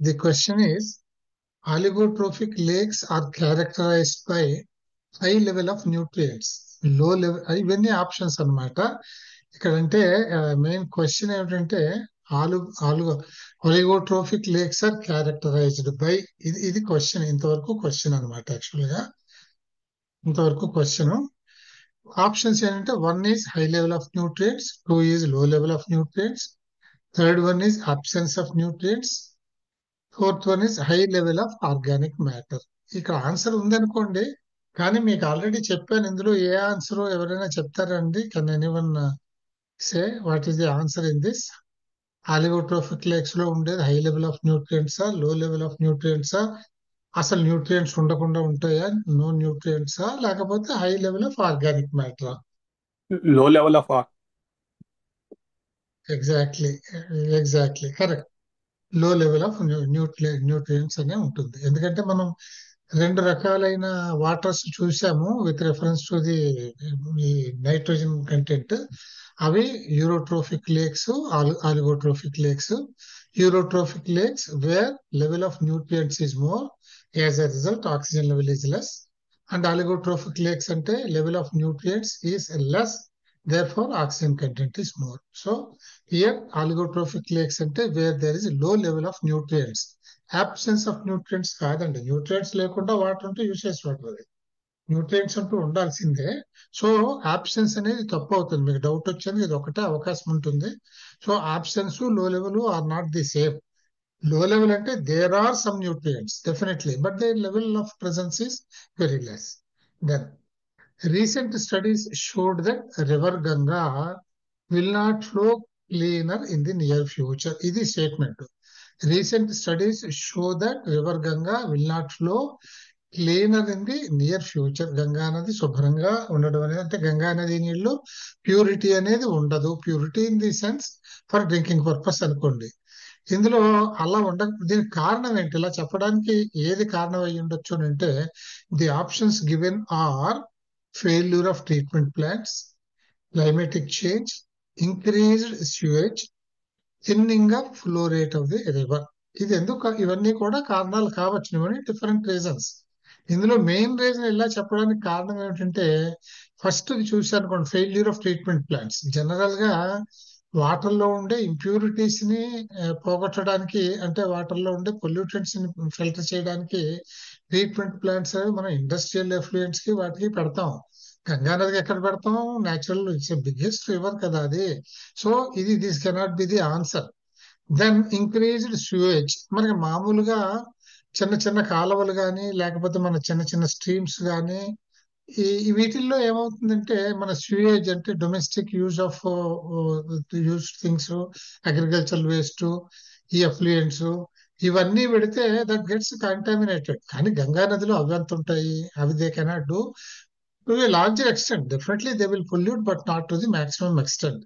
The question is, oligotrophic lakes are characterized by high level of nutrients, low level. ఇవన్నీ options అన్నమాట. ఇక్కడ అంటే main question ఏమిటంటే ఆలు ఆలు ఒలిగోట్రోఫిక్ లేక్స్ ఆర్ క్యారెక్టరైజ్డ్ బై, ఇది క్వశ్చన్. ఇంతవరకు క్వశ్చన్ అనమాట. యాక్చువల్ గా ఇంతవరకు క్వశ్చన్. ఆప్షన్స్ ఏంటంటే 1 is high level of nutrients, 2 is low level of nutrients, third one is absence of nutrients, fourth one is high level of organic matter. ఇక్కడ answer ఉందనుకోండి, కానీ మీకు ఆల్రెడీ చెప్పాను. ఇందులో ఏ ఆన్సర్ ఎవరైనా చెప్తారండి? Can anyone say what is the answer in this? Oligotrophic lakes లో ఉండేది హై లెవెల్ ఆఫ్ న్యూట్రియంట్సా, లో లెవెల్ ఆఫ్ న్యూట్రియంట్సా, అసలు న్యూట్రియంట్స్ ఉండకుండా ఉంటాయా, నో న్యూట్రియంట్సా, లేకపోతే హై లెవెల్ ఆఫ్ ఆర్గానిక్ మ్యాటరా? Low level of exactly, exactly correct. Low level of nutrients అనే ఉంటుంది. ఎందుకంటే మనం రెండు రకాలైన వాటర్స్ చూసాము with reference to the nitrogen content. అవి eutrophic lakes, oligotrophic lakes. Eutrophic lakes where level of nutrients is more, as a result oxygen level is less. And oligotrophic lakes అంటే level of nutrients is less, therefore oxygen content is more. So here oligotrophic lakes ante where there is a low level of nutrients. Absence of nutrients కాదండి. Nutrients లేకుండా water ఉంటే usage water, nutrients అంటూ ఉండాల్సిందే. So absence అనేది తప్పు అవుతుంది. మీకు doubt వచ్చింది, ఇది ఒకటే అవకాశం ఉంటుంది. So absence, low level are not the same. Low level అంటే there are some nutrients definitely, but the level of presence is very less. Then recent studies showed that river Ganga will not flow cleaner in the near future. ఇది statement. Recent studies show that river Ganga will not flow cleaner in the near future. Ganga నది శుభ్రంగా ఉండడం అనేది, అంటే గంగా నది నీళ్ళు purity అనేది ఉండదు. Purity in the sense for drinking purpose అనుకోండి. ఇందులో అలా దీనికి కారణం ఏంటి? ఇలా చెప్పడానికి ఏది కారణం అయ్యి ఉండొచ్చు అని అంటే, the options given are failure of treatment plants, climatic change, increased sewage, thinning of flow rate of the river. ఇది ఎందుకు? ఇవన్నీ కూడా కారణాలు కావచ్చు, ఇవన్నీ డిఫరెంట్ రీజన్స్. ఇందులో మెయిన్ రీజన్ ఇలా చెప్పడానికి కారణం ఏమిటంటే, ఫస్ట్ చూసానుకోండి, failure of treatment plants. General గా వాటర్ లో ఉండే ఇంప్యూరిటీస్ ని పోగొట్టడానికి, అంటే వాటర్ లో ఉండే పొల్యూటెంట్స్ ని ఫిల్టర్ చేయడానికి ట్రీట్మెంట్ ప్లాంట్స్ అవి మనం ఇండస్ట్రియల్ ఎఫ్లూయెంట్స్ కి వాటికి పెడతాం. గంగా నదికి ఎక్కడ పెడతాం? న్యాచురల్, ఇట్స్ బిగ్గెస్ట్ రివర్ కదా అది. సో ఇది this cannot be the answer. Then increased sewage. మనకి మామూలుగా చిన్న చిన్న కాలువలు కానీ, లేకపోతే మన చిన్న చిన్న స్ట్రీమ్స్ కానీ, వీటిల్లో ఏమవుతుందంటే, మన స్యూయేజ్ అంటే domestic use of use things, agriculture waste, ఈ ఎఫ్లూయెంట్స్, ఇవన్నీ పెడితే దట్ గెట్స్ కంటామినేటెడ్. కానీ గంగా నదిలో అవి ఎంత ఉంటాయి? అవి they cannot do to a larger extent. Definitely they will pollute, but not to the maximum extent.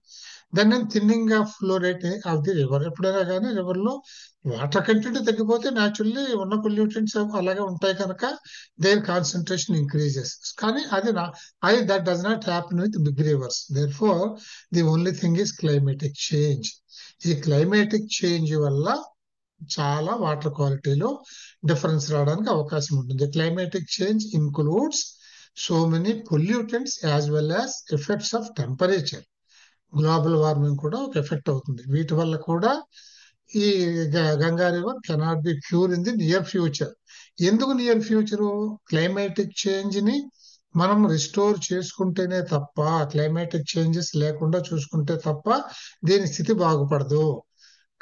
Then thinning of flow rate of the river. ఎప్పుడైనా కానీ రివర్ లో వాటర్ కంటెంట్ తగ్గిపోతే న్యాచురల్లీ ఉన్న పొల్యూటెంట్స్ అలాగే ఉంటాయి కనుక దేర్ కాన్సన్ట్రేషన్ ఇంక్రీజెస్. కానీ అది that does not happen with big rivers. Therefore the only thing is climatic change. ఈ క్లైమేటిక్ చేంజ్ వల్ల చాలా వాటర్ క్వాలిటీలో డిఫరెన్స్ రావడానికి అవకాశం ఉంటుంది. Climatic change includes so many pollutants as well as effects of temperature. Global warming కూడా ఒక effect అవుతుంది. వీటి వల్ల కూడా ఈ Ganga river cannot be pure in the near future. ఎందుకు నియర్ ఫ్యూచరు? క్లైమేటిక్ చేంజ్ ని మనం రిస్టోర్ చేసుకుంటేనే తప్ప, క్లైమేటిక్ చేంజెస్ లేకుండా చూసుకుంటే తప్ప దీని స్థితి బాగుపడదు.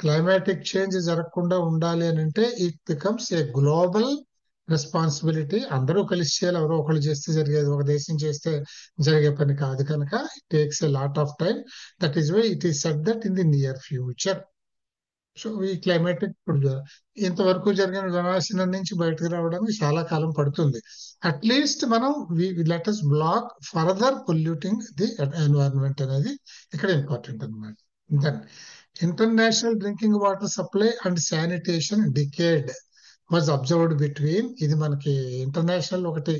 క్లైమాటిక్ చేంజ్ జరగకుండా ఉండాలి అని అంటే it becomes a global responsibility. అందరూ కలిసి చేయాలి. ఎవరో ఒకళ్ళు చేస్తే జరిగేది, ఒక దేశం చేస్తే జరిగే పని కాదు కనుక it takes a lot of time. That is why it is said that in the near future. So ఈ క్లైమాటిక్ ఇంతవరకు జరిగిన వినాశనం నుంచి బయటకు రావడానికి చాలా కాలం పడుతుంది. అట్లీస్ట్ మనం let us block further polluting the environment అనేది ఇక్కడ ఇంపార్టెంట్ అనమాట. Then international drinking water supply and sanitation decade was observed between. ఇది మనకి ఇంటర్నేషనల్ ఒకటి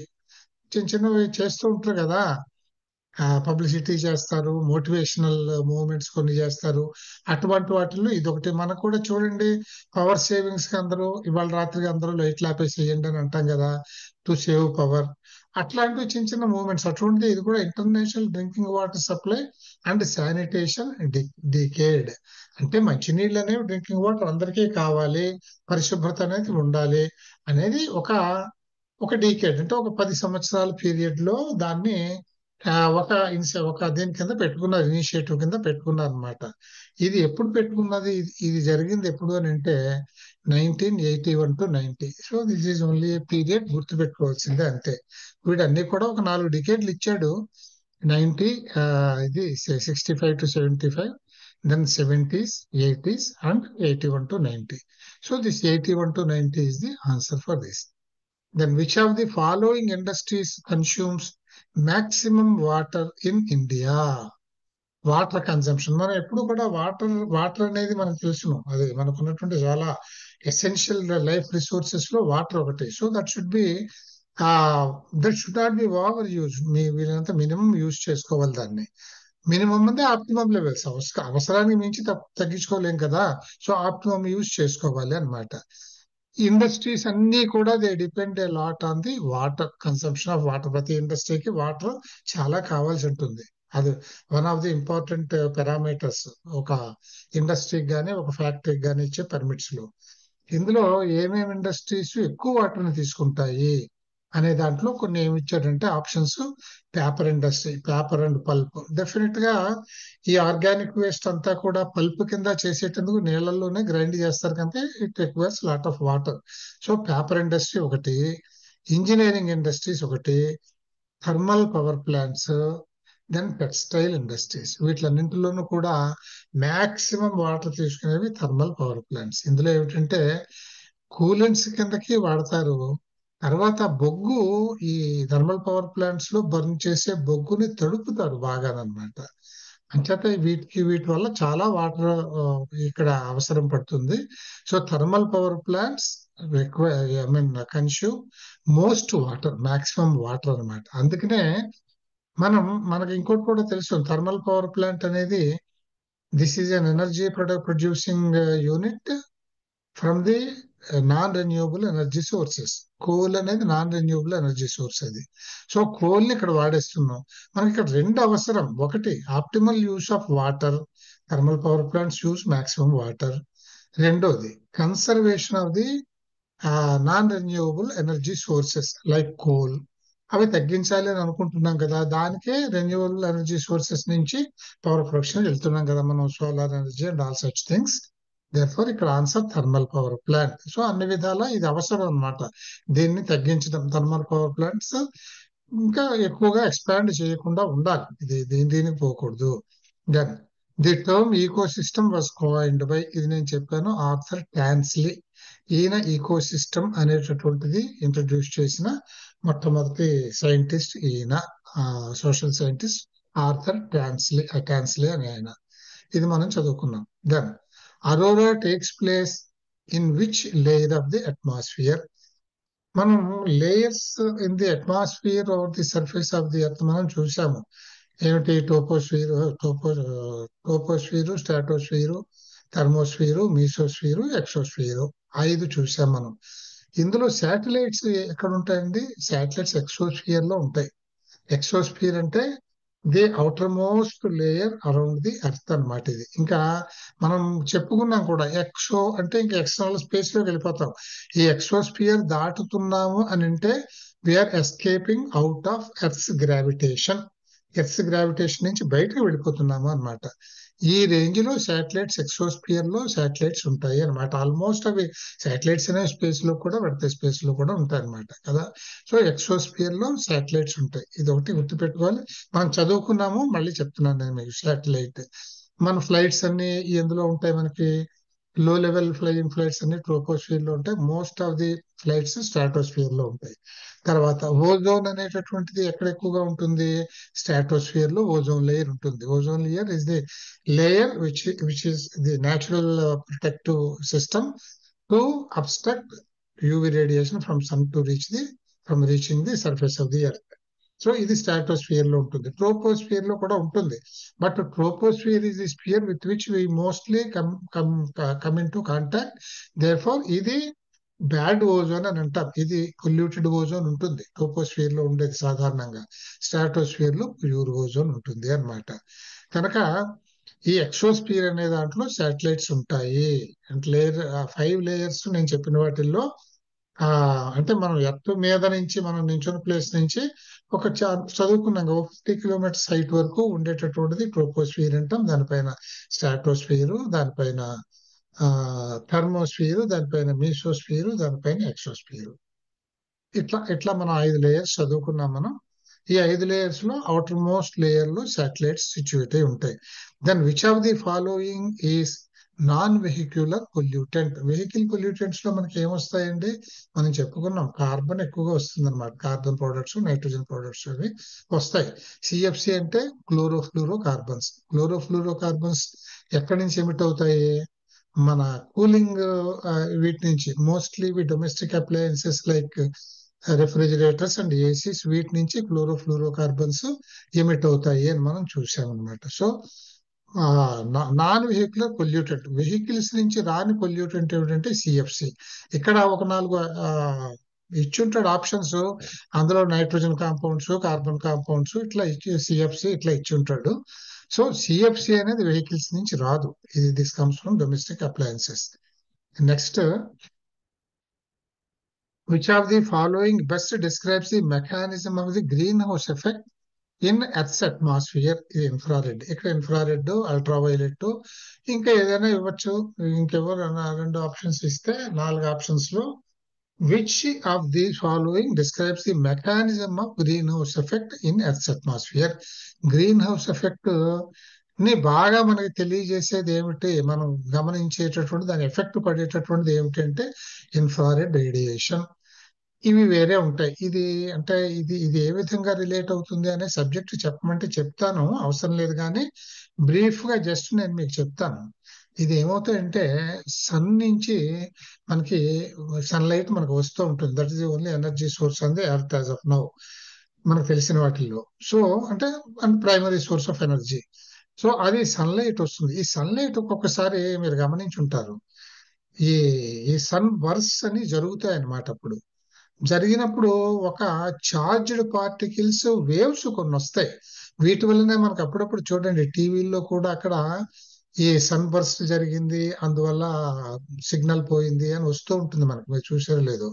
చిన్న చిన్నవి చేస్తూ ఉంటారు కదా, పబ్లిసిటీ చేస్తారు, మోటివేషనల్ మూవ్మెంట్స్ కొన్ని చేస్తారు. అటువంటి వాటిల్లో ఇదొకటి. మనకు కూడా చూడండి, పవర్ సేవింగ్స్ కి అందరూ ఇవాళ రాత్రికి అందరూ లైట్లు ఆపేసేయండి అని అంటాం కదా, టు సేవ్ పవర్. అట్లాంటివి చిన్న చిన్న మూవ్మెంట్స్. అటువంటిది ఇది కూడా international drinking water supply and sanitation decade. అంటే మంచినీళ్ళు అనేవి, డ్రింకింగ్ వాటర్ అందరికీ కావాలి, పరిశుభ్రత అనేది ఉండాలి అనేది ఒక డీకేడ్, అంటే ఒక 10 సంవత్సరాల పీరియడ్ లో దాన్ని ఒక దీని కింద పెట్టుకున్నారు, ఇనిషియేటివ్ కింద పెట్టుకున్నారు అనమాట. ఇది ఎప్పుడు పెట్టుకున్నది, ఇది జరిగింది ఎప్పుడు అని అంటే 1981 to 1990. So this is only period, గుర్తు పెట్టుకోవాల్సిందే అంతే. వీడన్నీ కూడా ఒక 4 డికేడ్లు ఇచ్చాడు. 90, ఇది 65 to 75, then 70s, 80s and 81 to 90. So this 81 to 90 is the answer for this. Then which of the following industries consumes maximum water in India? Water consumption. మనం ఎప్పుడు కూడా water అనేది మనకు తెలుసును, అది మనకు ఉన్నటువంటి చాలా ఎసెన్షియల్ లైఫ్ రిసోర్సెస్ లో వాటర్ ఒకటి. So that should not be over use. వీళ్ళంతా మినిమం యూజ్ చేసుకోవాలి దాన్ని. మినిమం అంటే ఆప్టిమం లెవెల్స్, అవసరానికి మించి తగ్గించుకోలేం కదా. సో ఆప్టిమం యూజ్ చేసుకోవాలి అన్నమాట. ఇండస్ట్రీస్ అన్ని కూడా they depend a lot on the water, consumption of water. ప్రతి ఇండస్ట్రీకి వాటర్ చాలా కావాల్సి ఉంటుంది. అది one of the important parameters ఒక ఇండస్ట్రీకి కానీ ఒక ఫ్యాక్టరీకి కానీ ఇచ్చే పర్మిట్స్ లో. ఇందులో ఏమేమి ఇండస్ట్రీస్ ఎక్కువ వాటర్ని తీసుకుంటాయి అనే దాంట్లో కొన్ని ఏమి ఇచ్చాడంటే options. Paper industry, paper and pulp. Definite గా ఈ ఆర్గానిక్ వేస్ట్ అంతా కూడా పల్ప్ కింద చేసేటందుకు నీళ్లలోనే గ్రైండ్ చేస్తారు కనుక it requires lot of water. So paper industry ఒకటి, ఇంజనీరింగ్ ఇండస్ట్రీస్ ఒకటి, thermal power plants, then textile industries. వీటిలన్నింటిలోనూ కూడా మాక్సిమం వాటర్ తీసుకునేవి థర్మల్ పవర్ ప్లాంట్స్. ఇందులో ఏమిటంటే కూలెంట్స్ కిందకి వాడతారు. తర్వాత బొగ్గు, ఈ థర్మల్ పవర్ ప్లాంట్స్ లో బర్న్ చేసే బొగ్గుని తడుపుతారు బాగానమాట. అంచేత వీటి వల్ల చాలా వాటర్ ఇక్కడ అవసరం పడుతుంది. So thermal power plants consume most water, maximum water అన్నమాట. అందుకనే మనకి ఇంకోటి కూడా తెలుసు, థర్మల్ పవర్ ప్లాంట్ అనేది this is an energy producing unit from the non renewable energy sources. Coal అనేది నాన్ రెన్యూవబుల్ ఎనర్జీ సోర్స్ అది. సో కోల్ ని ఇక్కడ వాడేస్తున్నాం. మనకి ఇక్కడ రెండు అవసరం. ఒకటి optimal use of water, thermal power plants use maximum water. రెండోది conservation of the non renewable energy sources like coal. అవి తగ్గించాలి అని అనుకుంటున్నాం కదా, దానికే రెన్యూవబుల్ ఎనర్జీ సోర్సెస్ నుంచి పవర్ ప్రొడక్షన్ వెళ్తున్నాం కదా మనం, solar energy and all such things. Therefore ఇక్కడ answer thermal power plant. So అన్ని విధాలా ఇది అవసరం అన్నమాట. దీన్ని తగ్గించడం, థర్మల్ పవర్ ప్లాంట్స్ ఇంకా ఎక్కువగా ఎక్స్పాండ్ చేయకుండా ఉండాలి, దీనికి పోకూడదు. Then the term ecosystem was coined by, ఇది నేను చెప్పాను, ఆర్థర్ టాన్స్లీ. ఈయన ఈకో సిస్టమ్ అనేటటువంటిది ఇంట్రడ్యూస్ చేసిన మొట్టమొదటి సైంటిస్ట్ ఈయన, సోషల్ సైంటిస్ట్ ఆర్థర్ టాన్స్లీ అని ఆయన. ఇది మనం చదువుకున్నాం. Then aurora takes place in which layer of the atmosphere. మనం layers in the atmosphere are the surface of the earth మనం చూసాము. ఏమిటి? టోపోస్ఫియరు, స్ట్రాటోస్ఫియరు, థర్మోస్ఫియరు, మీసోస్ఫియరు, ఎక్సోస్ఫియరు, 5 చూసాం మనం. ఇందులో శాటిలైట్స్ ఎక్కడ ఉంటాయండి? శాటిలైట్స్ ఎక్సోస్ఫియర్ లో ఉంటాయి. ఎక్సోస్ఫియర్ అంటే the outer most layer around the earth అన్నమాట. ఇది ఇంకా మనం చెప్పుకున్నాం కూడా, ఎక్సో అంటే ఇంకా ఎక్స్టర్నల్ స్పేస్ లోకి వెళ్ళిపోతాం. ఈ ఎక్సోస్ఫియర్ దాటుతున్నాము అని అంటే we are escaping out of earth's gravitation. Earth's gravitation నుంచి బయటకు వెళ్ళిపోతున్నాము అన్నమాట. ఈ రేంజ్ లో శాటిలైట్స్, ఎక్సోస్ఫియర్ లో శాటిలైట్స్ ఉంటాయి అనమాట. ఆల్మోస్ట్ అవి శాటిలైట్స్ అనే స్పేస్ లో కూడా, పెడితే స్పేస్ లో కూడా ఉంటాయి అనమాట కదా. సో ఎక్సోస్ఫియర్ లో శాటిలైట్స్ ఉంటాయి. ఇది ఒకటి గుర్తుపెట్టుకోవాలి. మనం చదువుకున్నాము, మళ్ళీ చెప్తున్నాను నేను మీకు. శాటిలైట్ మన ఫ్లైట్స్ అన్ని ఎందులో ఉంటాయి? మనకి లో లెవెల్ ఫ్లైయింగ్ ఫ్లైట్స్ అన్ని ట్రోపోస్ఫియర్ లో ఉంటాయి. Most of the flights stratosphere లో ఉంటాయి. తర్వాత ఓజోన్ అనేటటువంటిది ఎక్కడ ఎక్కువగా ఉంటుంది? స్ట్రాటోస్ఫియర్ లో ఓజోన్ లేయర్ ఉంటుంది. Ozone layer is the layer which is the natural protective system to obstruct UV radiation from sun to reaching the surface of the earth. So ఇది స్ట్రాటోస్ఫియర్ లో ఉంటుంది. ట్రోపోస్ఫియర్ లో కూడా ఉంటుంది. But troposphere is the sphere with which we mostly come into contact. Therefore ఇది bad ozone అని అంటాం. ఇది పొల్యూటెడ్ ఓజోన్ ఉంటుంది ట్రోపోస్ఫియర్ లో ఉండేది సాధారణంగా. స్ట్రాటోస్ఫియర్ లో ప్యూర్ ఓజోన్ ఉంటుంది అన్నమాట. కనుక ఈ ఎక్సోస్ఫియర్ అనే దాంట్లో శాటిలైట్స్ ఉంటాయి. అంటే లేయర్ 5 లేయర్స్ నేను చెప్పిన వాటిల్లో ఆ అంటే మనం ఎర్త్ మీద నుంచి మనం నించున్న ప్లేస్ నుంచి ఒక చదువుకున్నాం 50 కిలోమీటర్స్ హైట్ వరకు ఉండేటటువంటిది ట్రోపోస్ఫియర్ అంటాం. దానిపైన స్ట్రాటోస్ఫియర్, దానిపైన థర్మోస్ఫియర్, దానిపైన మీసోస్ఫియర్, దానిపైన ఎక్సోస్ఫియర్. ఇట్లా ఇట్లా మనం 5 లేయర్స్ చదువుకున్నాం మనం. ఈ 5 లేయర్స్ లో అవుటర్ మోస్ట్ లేయర్ లో శాటిలైట్స్ సిచ్యువేట్ అయి ఉంటాయి. Then which of the following is non vehicular pollutant. Vehicle pollutants లో మనకి ఏమొస్తాయండి? మనం చెప్పుకున్నాం కార్బన్ ఎక్కువగా వస్తుంది అనమాట. కార్బన్ ప్రొడక్ట్స్, నైట్రోజన్ ప్రొడక్ట్స్ అవి వస్తాయి. సిఎఫ్సి అంటే క్లోరోఫ్లూరో కార్బన్స్. క్లోరోఫ్లూరో కార్బన్స్ ఎక్కడి నుంచి ఎమిట్ అవుతాయి? మన కూలింగ్ వీటి నుంచి. Mostly domestic appliances like refrigerators and ACs, వీటి నుంచి క్లోరోఫ్లూరో కార్బన్స్ ఎమిట్ అవుతాయి అని మనం చూసామన్నమాట. So non vehicular pollutant, vehicles నుంచి రాని పొల్యూటెంట్ ఏమిటంటే సిఎఫ్సి. ఇక్కడ ఒక 4 ఇచ్చుంటాడు ఆప్షన్స్. అందులో నైట్రోజన్ కాంపౌండ్స్, కార్బన్ కాంపౌండ్స్ ఇట్లా ఇచ్చి సిఎఫ్సి ఇట్లా ఇచ్చి ఉంటాడు. సో సిఎఫ్సి అనేది వెహికల్స్ నుంచి రాదు. ఇది this comes from domestic appliances. Next, which of the following best describes the mechanism of the greenhouse effect in Earth's atmosphere? ఇది ఇన్ఫ్రారెడ్. ఇక్కడ ఇన్ఫ్రారెడ్, అల్ట్రావైలెట్, ఇంకా ఏదైనా ఇవ్వచ్చు. ఇంకెవరు 2 ఆప్షన్స్ ఇస్తే 4 ఆప్షన్స్ లో which of these following describes the mechanism of greenhouse effect in Earth's atmosphere? Green house effect ని బాగా మనకి తెలియజేసేది ఏమిటి, మనం గమనించేటటువంటి దాని ఎఫెక్ట్ పడేటటువంటిది ఏమిటంటే ఇన్ఫ్రారెడ్ రేడియేషన్. ఇవి వేరే ఉంటాయి. ఇది అంటే ఇది ఏ విధంగా రిలేట్ అవుతుంది అనే సబ్జెక్ట్ చెప్పమంటే చెప్తాను, అవసరం లేదు. కానీ బ్రీఫ్ గా జస్ట్ నేను మీకు చెప్తాను. ఇది ఏమవుతాయంటే సన్ నుంచి మనకి సన్లైట్ మనకు వస్తూ ఉంటుంది. That is the only energy source on the earth as of now, మనకు తెలిసిన వాటిల్లో. సో అంటే primary source of energy. So అది సన్లైట్ వస్తుంది. ఈ సన్లైట్ ఒక్కొక్కసారి మీరు గమనించి ఉంటారు, ఈ ఈ సన్ బర్స్ అని జరుగుతాయి అన్నమాట. అప్పుడు జరిగినప్పుడు ఒక చార్జ్డ్ పార్టికల్స్ వేవ్స్ కొన్ని వస్తాయి. వీటి వల్లనే మనకు అప్పుడప్పుడు చూడండి టీవీల్లో కూడా అక్కడ ఈ సన్ బర్స్ట్ జరిగింది, అందువల్ల సిగ్నల్ పోయింది అని వస్తూ ఉంటుంది మనకు. మీరు చూసారో లేదో,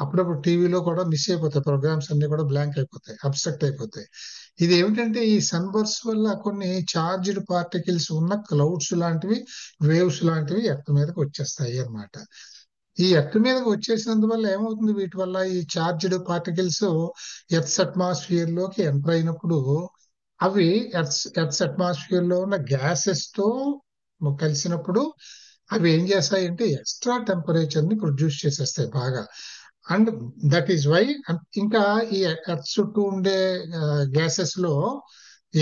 అప్పుడప్పుడు టీవీలో కూడా మిస్ అయిపోతాయి, ప్రోగ్రామ్స్ అన్ని కూడా బ్లాంక్ అయిపోతాయి, అబ్స్ట్రక్ట్ అయిపోతాయి. ఇది ఏమిటంటే ఈ సన్ బర్స్ట్ వల్ల కొన్ని చార్జ్డ్ పార్టికల్స్ ఉన్న క్లౌడ్స్ లాంటివి, వేవ్స్ లాంటివి ఎర్త్ మీదకి వచ్చేస్తాయి అన్నమాట. ఈ ఎర్త్ మీదకి వచ్చేసినందువల్ల ఏమవుతుంది, వీటి వల్ల ఈ చార్జ్డ్ పార్టికల్స్ ఎర్త్ అట్మాస్ఫియర్ లోకి ఎంటర్ అయినప్పుడు అవి ఎర్త్ అట్మాస్ఫియర్ లో ఉన్న గ్యాసెస్ తో కలిసినప్పుడు అవి ఏం చేస్తాయంటే ఎక్స్ట్రా టెంపరేచర్ ని ప్రొడ్యూస్ చేసేస్తాయి బాగా. అండ్ దట్ ఈస్ వై ఇంకా ఈ ఎర్త్ చుట్టూ ఉండే గ్యాసెస్ లో,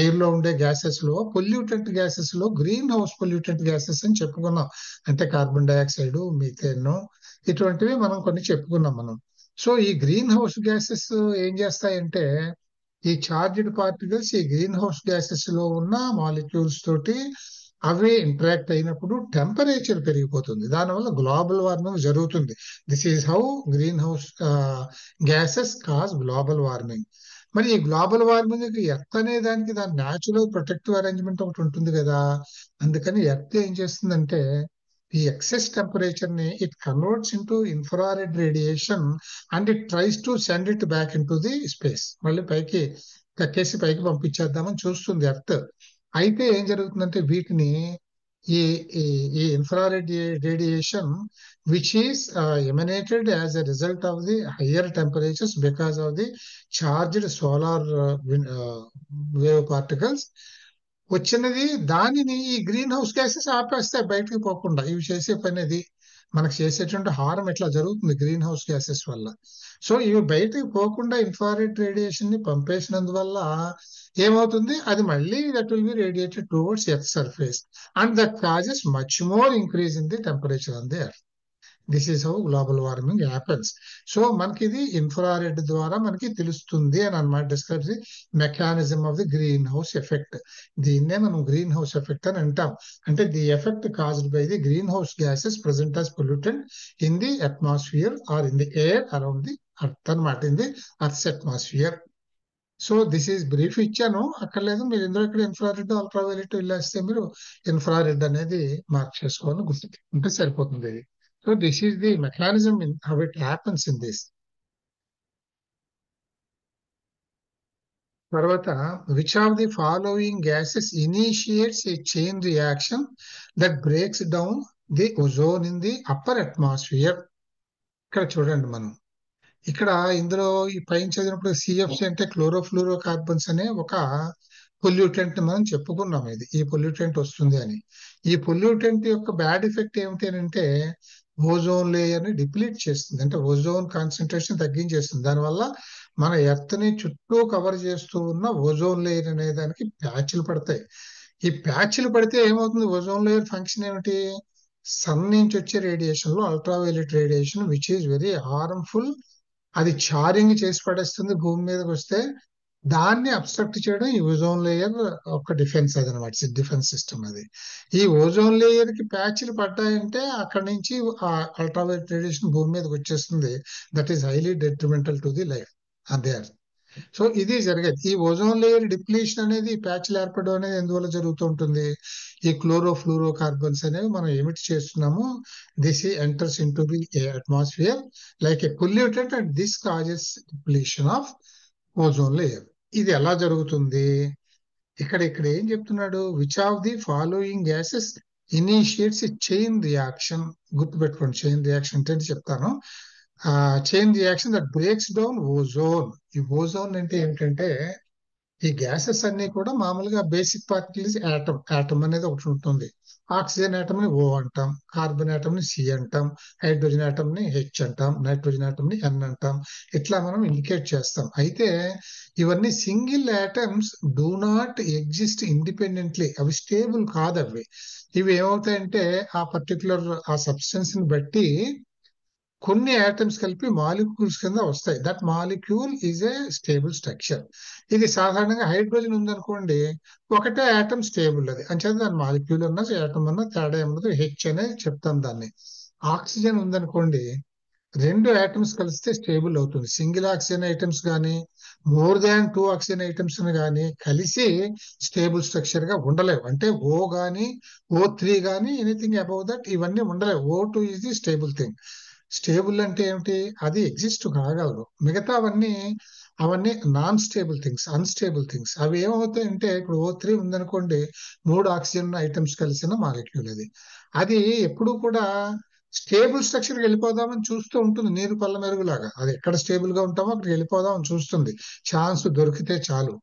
ఎయిర్ లో ఉండే గ్యాసెస్ లో పొల్యూటెంట్ గ్యాసెస్ లో గ్రీన్ హౌస్ పొల్యూటెంట్ గ్యాసెస్ అని చెప్పుకున్నాం. అంటే కార్బన్ డైఆక్సైడ్, మీథేన్ ఇటువంటివి మనం కొన్ని చెప్పుకున్నాం మనం. సో ఈ గ్రీన్ హౌస్ గ్యాసెస్ ఏం చేస్తాయంటే ఈ చార్జ్డ్ పార్టికల్స్ ఈ గ్రీన్ హౌస్ గ్యాసెస్ లో ఉన్న మాలిక్యూల్స్ తోటి అవి ఇంటరాక్ట్ అయినప్పుడు టెంపరేచర్ పెరిగిపోతుంది. దానివల్ల గ్లోబల్ వార్మింగ్ జరుగుతుంది. This is how green house gases cause global warming. మరి ఈ గ్లోబల్ వార్మింగ్ ఎర్త్ అనే దానికి దాని న్యాచురల్ ప్రొటెక్టివ్ అరేంజ్మెంట్ ఒకటి ఉంటుంది కదా. అందుకని ఎర్త్ ఏం చేస్తుందంటే ఈ ఎక్సెస్ టెంపరేచర్ ని it converts into infrared radiation and it tries to send it back into the space. మళ్ళీ పైకి కక్కేసి పైకి పంపించేద్దామని చూస్తుంది ఎర్త్. అయితే ఏం జరుగుతుందంటే వీటిని ఈ ఈ infrared radiation which is emanated as a result of the higher temperatures because of the charged solar wave particles వచ్చినది, దానిని ఈ గ్రీన్ హౌస్ గ్యాసెస్ ఆపేస్తాయి బయటకు పోకుండా. ఇవి చేసే పని అది, మనకు చేసేటువంటి హారం ఇట్లా జరుగుతుంది గ్రీన్ హౌస్ గ్యాసెస్ వల్ల. సో ఇవి బయటకు పోకుండా ఇన్ఫ్రారెడ్ రేడియేషన్ ని పంపేసినందువల్ల ఏమవుతుంది, అది మళ్ళీ that will be radiated towards earth surface and that causes much more increase in the temperature on the earth. This is how global warming happens. So మనకి ఇది ఇన్ఫ్రారెడ్ ద్వారా మనకి తెలుస్తుంది అని అనమాట. Describes the mechanism of the greenhouse effect. దీన్నే మనం greenhouse effect అని అంటాం. అంటే the effect caused by the greenhouse gases present as pollutant in the atmosphere are in the air around the earth అనమాట, in the earth's atmosphere. So this is brief ఇచ్చాను, అక్కడ లేదు మీరు ఇందులో ఇక్కడ ఇన్ఫ్రారెడ్ అల్ట్రావైలెట్ వెళ్ళేస్తే మీరు infrared అనేది mark చేసుకోవాలని గుర్తుంటే సరిపోతుంది ఇది. So this is the mechanism in how it happens in this. తర్వాత which of the following gases initiates a chain reaction that breaks down the ozone in the upper atmosphere. ఇక్కడ చూడండి మనం ఇక్కడ ఇందులో ఈ పైన చదివినప్పుడు సిఎఫ్సి అంటే క్లోరోఫ్లూరో కార్బన్స్ అనే ఒక పొల్యూటెంట్ మనం చెప్పుకున్నాం. ఇది ఈ పొల్యూటెంట్ వస్తుంది అని. ఈ పొల్యూటెంట్ యొక్క బ్యాడ్ ఎఫెక్ట్ ఏమిటి అని అంటే ఓజోన్ లేయర్ ని డిప్లీట్ చేస్తుంది, అంటే ఓజోన్ కాన్సన్ట్రేషన్ తగ్గించేస్తుంది. దానివల్ల మన ఎర్త్ ని చుట్టూ కవర్ చేస్తూ ఉన్న ఓజోన్ లేయర్ అనే దానికి ప్యాచ్లు పడతాయి. ఈ ప్యాచ్లు పడితే ఏమవుతుంది, ఓజోన్ లేయర్ ఫంక్షన్ ఏమిటి, సన్ నుంచి వచ్చే రేడియేషన్ లో ultraviolet radiation which is very harmful, అది చారింగ్ చేసి పడేస్తుంది భూమి మీదకి వస్తే. దాన్ని అబ్స్ట్రక్ట్ చేయడం ఈ ఓజోన్ లేయర్ ఒక డిఫెన్స్, అది అనమాట డిఫెన్స్ సిస్టమ్ అది. ఈ ఓజోన్ లేయర్ కి ప్యాచ్లు పడ్డాయంటే అక్కడి నుంచి అల్ట్రావైలెట్ రేడియేషన్ భూమి మీదకి వచ్చేస్తుంది. That is highly detrimental to the life on the earth. So ఇది జరిగేది. ఈ ఓజోన్ లేయర్ డిప్లీషన్ అనేది, ప్యాచ్లు ఏర్పడడం అనేది ఎందువల్ల జరుగుతూ ఉంటుంది, ఈ క్లోరోఫ్లూరో కార్బన్స్ అనేవి మనం ఎమిట్ చేస్తున్నాము. This enters into the atmosphere like a pollutant and this causes depletion of ozone layer. ఇది ఎలా జరుగుతుంది, ఇక్కడ ఇక్కడ ఏం చెప్తున్నాడు, which of the following gases initiates chain reaction. గుర్తుపెట్టుకోండి, చైన్ రియాక్షన్ అంటే చెప్తాను. Chain reaction that breaks down ozone. ఈ ఓజోన్ అంటే ఏంటంటే ఈ గ్యాసెస్ అన్ని కూడా మామూలుగా బేసిక్ పార్టికల్స్ యాటమ్. యాటమ్ అనేది ఒకటి ఉంటుంది. ఆక్సిజన్ యాటమ్ ని ఓ అంటాం, కార్బన్ యాటమ్ ని సి అంటాం, హైడ్రోజన్ యాటమ్ ని హెచ్ అంటాం, నైట్రోజన్ యాటమ్ ని ఎన్ అంటాం. ఇట్లా మనం ఇండికేట్ చేస్తాం. అయితే ఇవన్నీ single atoms do not exist independently. అవి స్టేబుల్ కాదు. అవి ఇవి ఏమవుతాయంటే ఆ పర్టికులర్ ఆ సబ్స్టెన్స్ ని బట్టి కొన్ని ఆటమ్స్ కలిపి మాలిక్యూల్స్ కింద వస్తాయి. That molecule is a stable structure. ఇది సాధారణంగా హైడ్రోజన్ ఉందనుకోండి, ఒకటే ఆటమ్ స్టేబుల్, అది అంచేత దాని మాలిక్యూల్ అన్నా ఆటమ్ అన్నా తేడా ఏమన్నది హెచ్ అనే చెప్తాం దాన్ని. ఆక్సిజన్ ఉందనుకోండి, రెండు ఆటమ్స్ కలిస్తే స్టేబుల్ అవుతుంది. సింగిల్ ఆక్సిజన్ ఐటమ్స్ కానీ మోర్ దాన్ 2 ఆక్సిజన్ ఐటమ్స్ కానీ కలిసి స్టేబుల్ స్ట్రక్చర్ గా ఉండలేవు. అంటే ఓ గానీ O3 కానీ ఎనీథింగ్ అబౌవ్ దట్ ఇవన్నీ ఉండలేవు. O2 is the stable thing. Stable అంటే ఏమిటి, అది ఎగ్జిస్ట్ కాగలదు. మిగతా అవన్నీ non stable things, unstable things. అవి ఏమవుతాయంటే ఇప్పుడు O3 ఉందనుకోండి, 3 ఆక్సిజన్ ఐటమ్స్ కలిసిన మాలిక్యూల్ అది. అది ఎప్పుడు కూడా స్టేబుల్ స్ట్రక్చర్ వెళ్ళిపోదామని చూస్తూ ఉంటుంది, నీరు పళ్ళ మెరుగులాగా. అది ఎక్కడ స్టేబుల్ గా ఉంటామో అక్కడికి వెళ్ళిపోదామని చూస్తుంది, ఛాన్స్ దొరికితే చాలు.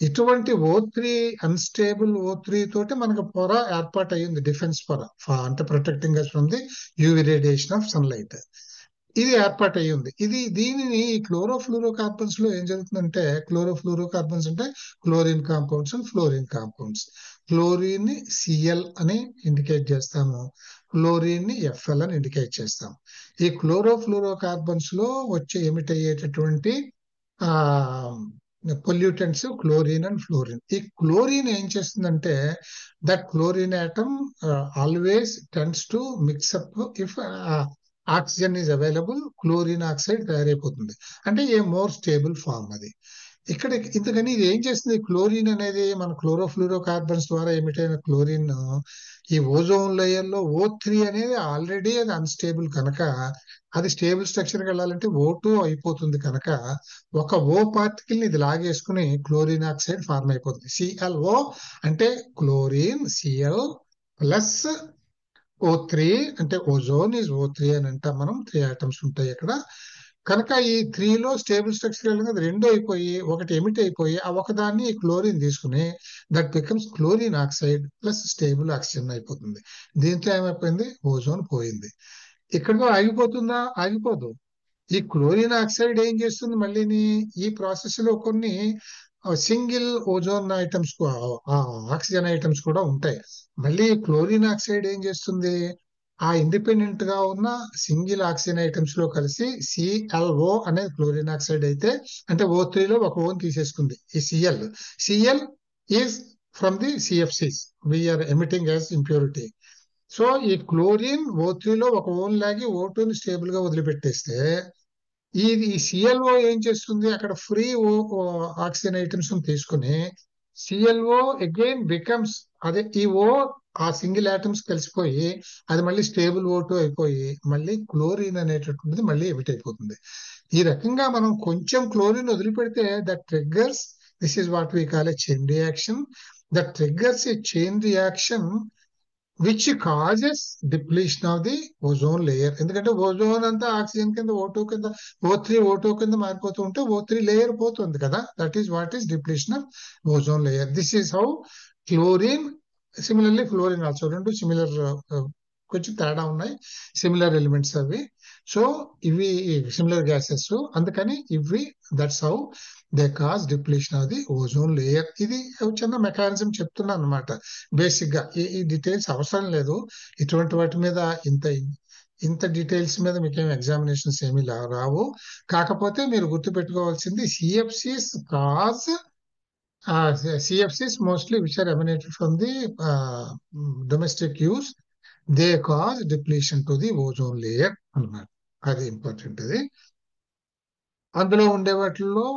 ఇటువంటి O3 అన్స్టేబుల్ O3 తోటి మనకు పొర ఏర్పాటు అయ్యింది, డిఫెన్స్ పొర, అంటే protecting us from the UV radiation of sunlight. ఇది ఏర్పాటు అయ్యింది. దీనిని ఈ క్లోరోఫ్లూరో కార్బన్స్ లో ఏం జరుగుతుందంటే, క్లోరోఫ్లూరో కార్బన్స్ అంటే chlorine compounds and fluorine compounds. Chlorine ని Cl అని ఇండికేట్ చేస్తాము, ఫ్లోరిన్ ని Fl అని ఇండికేట్ చేస్తాం. ఈ క్లోరోఫ్లూరో కార్బన్స్ లో వచ్చే ఎమిట్ అయ్యేటటువంటి ఆ పొల్యూటెంట్స్ క్లోరిన్ అండ్ ఫ్లోరిన్. ఈ క్లోరిన్ ఏం చేస్తుందంటే, that chlorine atom always tends to mix up if oxygen is available. Chlorine oxide తయారైపోతుంది, అంటే ఏ మోర్ స్టేబుల్ ఫార్మ్ అది. ఇక్కడ ఇంతకని ఇది ఏం చేస్తుంది, క్లోరిన్ అనేది మన క్లోరోఫ్లూరో కార్బన్స్ ద్వారా ఏమిటైన క్లోరిన్ ఈ ఓజోన్ లేయర్ లో O3 అనేది ఆల్రెడీ అది అన్స్టేబుల్ కనుక, అది స్టేబుల్ స్ట్రక్చర్ కి వెళ్ళాలంటే O2 అయిపోతుంది కనుక ఒక O పార్టికల్ ని ఇది లాగేసుకుని క్లోరిన్ ఆక్సైడ్ ఫార్మ్ అయిపోతుంది. ClO అంటే క్లోరిన్ Cl ప్లస్ O3 అంటే ఓజోన్ ఈజ్ O3 అని అంటాం మనం. 3 ఆటమ్స్ ఉంటాయి ఇక్కడ కనుక. ఈ 3 లో స్టేబుల్ స్ట్రక్చర్ వెళ్ళినది రెండు అయిపోయి ఒకటి ఎమిట్ అయిపోయి ఆ ఒకదాన్ని క్లోరిన్ తీసుకుని that becomes chlorine oxide plus stable oxygen అయిపోతుంది. దీంతో ఏమైపోయింది, ఓజోన్ పోయింది. ఇక్కడితో ఆగిపోతుందా, ఆగిపోదు. ఈ క్లోరిన్ ఆక్సైడ్ ఏం చేస్తుంది, మళ్ళీని ఈ ప్రాసెస్ లో కొన్ని single ozone items, oxygen items కూడా ఉంటాయి. మళ్ళీ క్లోరిన్ ఆక్సైడ్ ఏం చేస్తుంది, ఆ ఇండిపెండెంట్ గా ఉన్న సింగిల్ ఆక్సిజన్ ఐటమ్స్ లో కలిసి సిఎల్ఓ అనేది క్లోరిన్ ఆక్సైడ్ అయితే, అంటే O3 లో ఒక ఓన్ తీసేసుకుంది ఈ CL is from the CFCs we are emitting as impurity. So ఈ క్లోరిన్ O3 లో ఒక ఓన్ లాగి O2ని స్టేబుల్ గా వదిలిపెట్టేస్తే ఈ సిఎల్ఓ ఏం చేస్తుంది, అక్కడ ఫ్రీ ఆక్సిజన్ ఐటమ్స్ తీసుకుని సిఎల్ఓ అగైన్ బికమ్స్, అదే ఈ ఓ ఆ సింగిల్ ఆటమ్స్ కలిసిపోయి అది మళ్ళీ స్టేబుల్ O2 అయిపోయి మళ్ళీ క్లోరిన్ అనేటటువంటిది మళ్ళీ ఎమిట్ అయిపోతుంది. ఈ రకంగా మనం కొంచెం క్లోరిన్ వదిలిపెడితే that triggers, this is what we call a chain reaction, that triggers A chain reaction which causes depletion of the ozone layer. ఎందుకంటే ఓజోన్ అంతా ఆక్సిజన్ కింద O2 కింద O2 కింద మారిపోతూ ఉంటే O3 లేయర్ పోతుంది కదా, that is what is depletion of ozone layer. This is how chlorine, similarly fluorine also, రెండు సిమిలర్, కొంచెం తేడా ఉన్నాయి, సిమిలర్ ఎలిమెంట్స్ అవి. సో ఇవి సిమిలర్ గ్యాసెస్, అందుకని ఇవి that's how they cause depletion of the ozone layer. ఇది చిన్న మెకానిజం చెప్తున్నాను అనమాట. బేసిక్ గా ఈ డీటెయిల్స్ అవసరం లేదు, ఇటువంటి వాటి మీద ఇంత డీటెయిల్స్ మీద మీకేం ఎగ్జామినేషన్స్ ఏమీ రావు. కాకపోతే మీరు గుర్తుపెట్టుకోవాల్సింది CFCs cause CFCs mostly which are emanated from the domestic use, they cause depletion to the ozone layer అన్నమాట. అది ఇంపార్టెంట్. అది అందులో ఉండే వాటిల్లో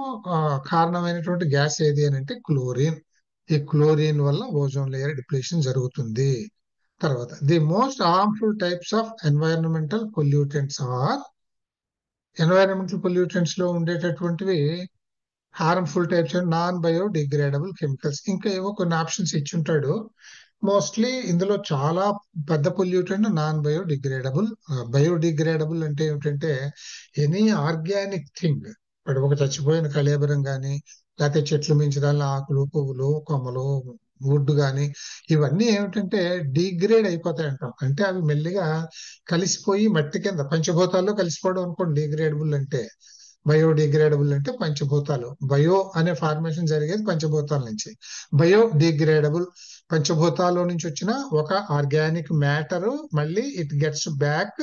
కారణమైనటువంటి గ్యాస్ ఏది అని అంటే క్లోరిన్. ఈ క్లోరిన్ వల్ల ఓజోన్ లేయర్ డిప్లీషన్ జరుగుతుంది. తర్వాత the most harmful types of environmental pollutants are, environmental pollutants లో ఉండేటటువంటివి harmful types non biodegradable chemicals. ఇంకా ఏవో కొన్ని ఆప్షన్స్ ఇచ్చుంటాడు. మోస్ట్లీ ఇందులో చాలా పెద్ద పొల్యూటెంట్ నాన్ బయోడిగ్రేడబుల్. బయోడిగ్రేడబుల్ అంటే ఏమిటంటే ఎనీ ఆర్గానిక్ థింగ్, ఇప్పుడు ఒక చచ్చిపోయిన కళేబరం కానీ, లేకపోతే చెట్లు మించడాల ఆకులు, పువ్వులు, కొమ్మలు, వుడ్ కానీ, ఇవన్నీ ఏమిటంటే డిగ్రేడ్ అయిపోతాయి అంటాం. అంటే అవి మెల్లిగా కలిసిపోయి మట్టి కింద పంచభూతాల్లో కలిసిపోవడం అనుకోండి డిగ్రేడబుల్ అంటే. బయోడిగ్రేడబుల్ అంటే పంచభూతాలు, బయో అనే ఫార్మేషన్ జరిగేది పంచభూతాల నుంచి. బయోడిగ్రేడబుల్ పంచభూతాల్లో నుంచి వచ్చిన ఒక ఆర్గానిక్ మ్యాటర్ మళ్ళీ it gets back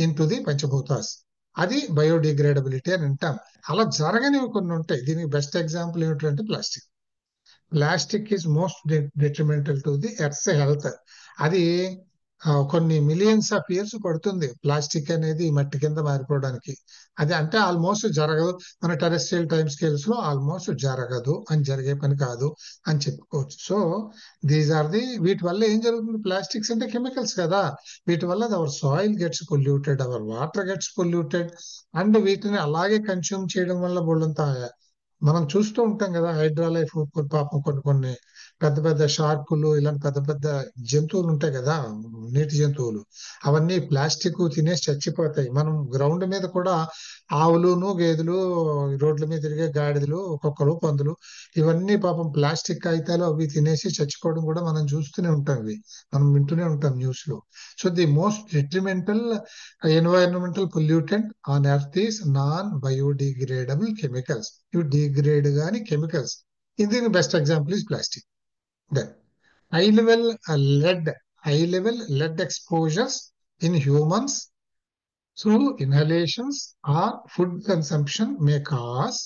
into the panchabhutas, అది బయోడిగ్రేడబిలిటీ అని అంటాం. అలా జరగనివి కొన్ని ఉంటాయి. దీనికి బెస్ట్ ఎగ్జాంపుల్ ఏమిటంటే plastic. Plastic is most detrimental to the earth health. అది కొన్ని మిలియన్స్ ఆఫ్ ఇయర్స్ పడుతుంది ప్లాస్టిక్ అనేది మట్టి కింద మారిపోవడానికి. అది అంటే ఆల్మోస్ట్ జరగదు, మన టెరెస్ట్రియల్ టైం స్కేల్స్ లో ఆల్మోస్ట్ జరగదు, అని జరిగే పని కాదు అని చెప్పుకోవచ్చు. సో దీస్ ఆర్ ది, వీటి వల్ల ఏం జరుగుతుంది, ప్లాస్టిక్స్ అంటే కెమికల్స్ కదా, వీటి వల్ల our soil gets polluted, our water gets polluted, and వీటిని అలాగే కన్స్యూమ్ చేయడం వల్ల బోళ్ళంత మనం చూస్తూ ఉంటాం కదా, హైడ్రాలైఫ్ పాపం కొన్ని పెద్ద పెద్ద షార్కులు, ఇలాంటి పెద్ద పెద్ద జంతువులు ఉంటాయి కదా, నీటి జంతువులు, అవన్నీ ప్లాస్టిక్ తినేసి చచ్చిపోతాయి. మనం గ్రౌండ్ మీద కూడా ఆవులును, గేదెలు, రోడ్ల మీద తిరిగే గాడిదలు, కుక్కలు, పందులు, ఇవన్నీ పాపం ప్లాస్టిక్ కాగితాలు అవి తినేసి చచ్చిపోవడం కూడా మనం చూస్తూనే ఉంటాం, ఇవి మనం వింటూనే ఉంటాం న్యూస్ లో. So the most detrimental environmental pollutant on earth is non-biodegradable chemicals. You degrade గాని chemicals. దీనికి best example is plastic. Then high level lead exposures in humans through inhalations or food consumption may cause,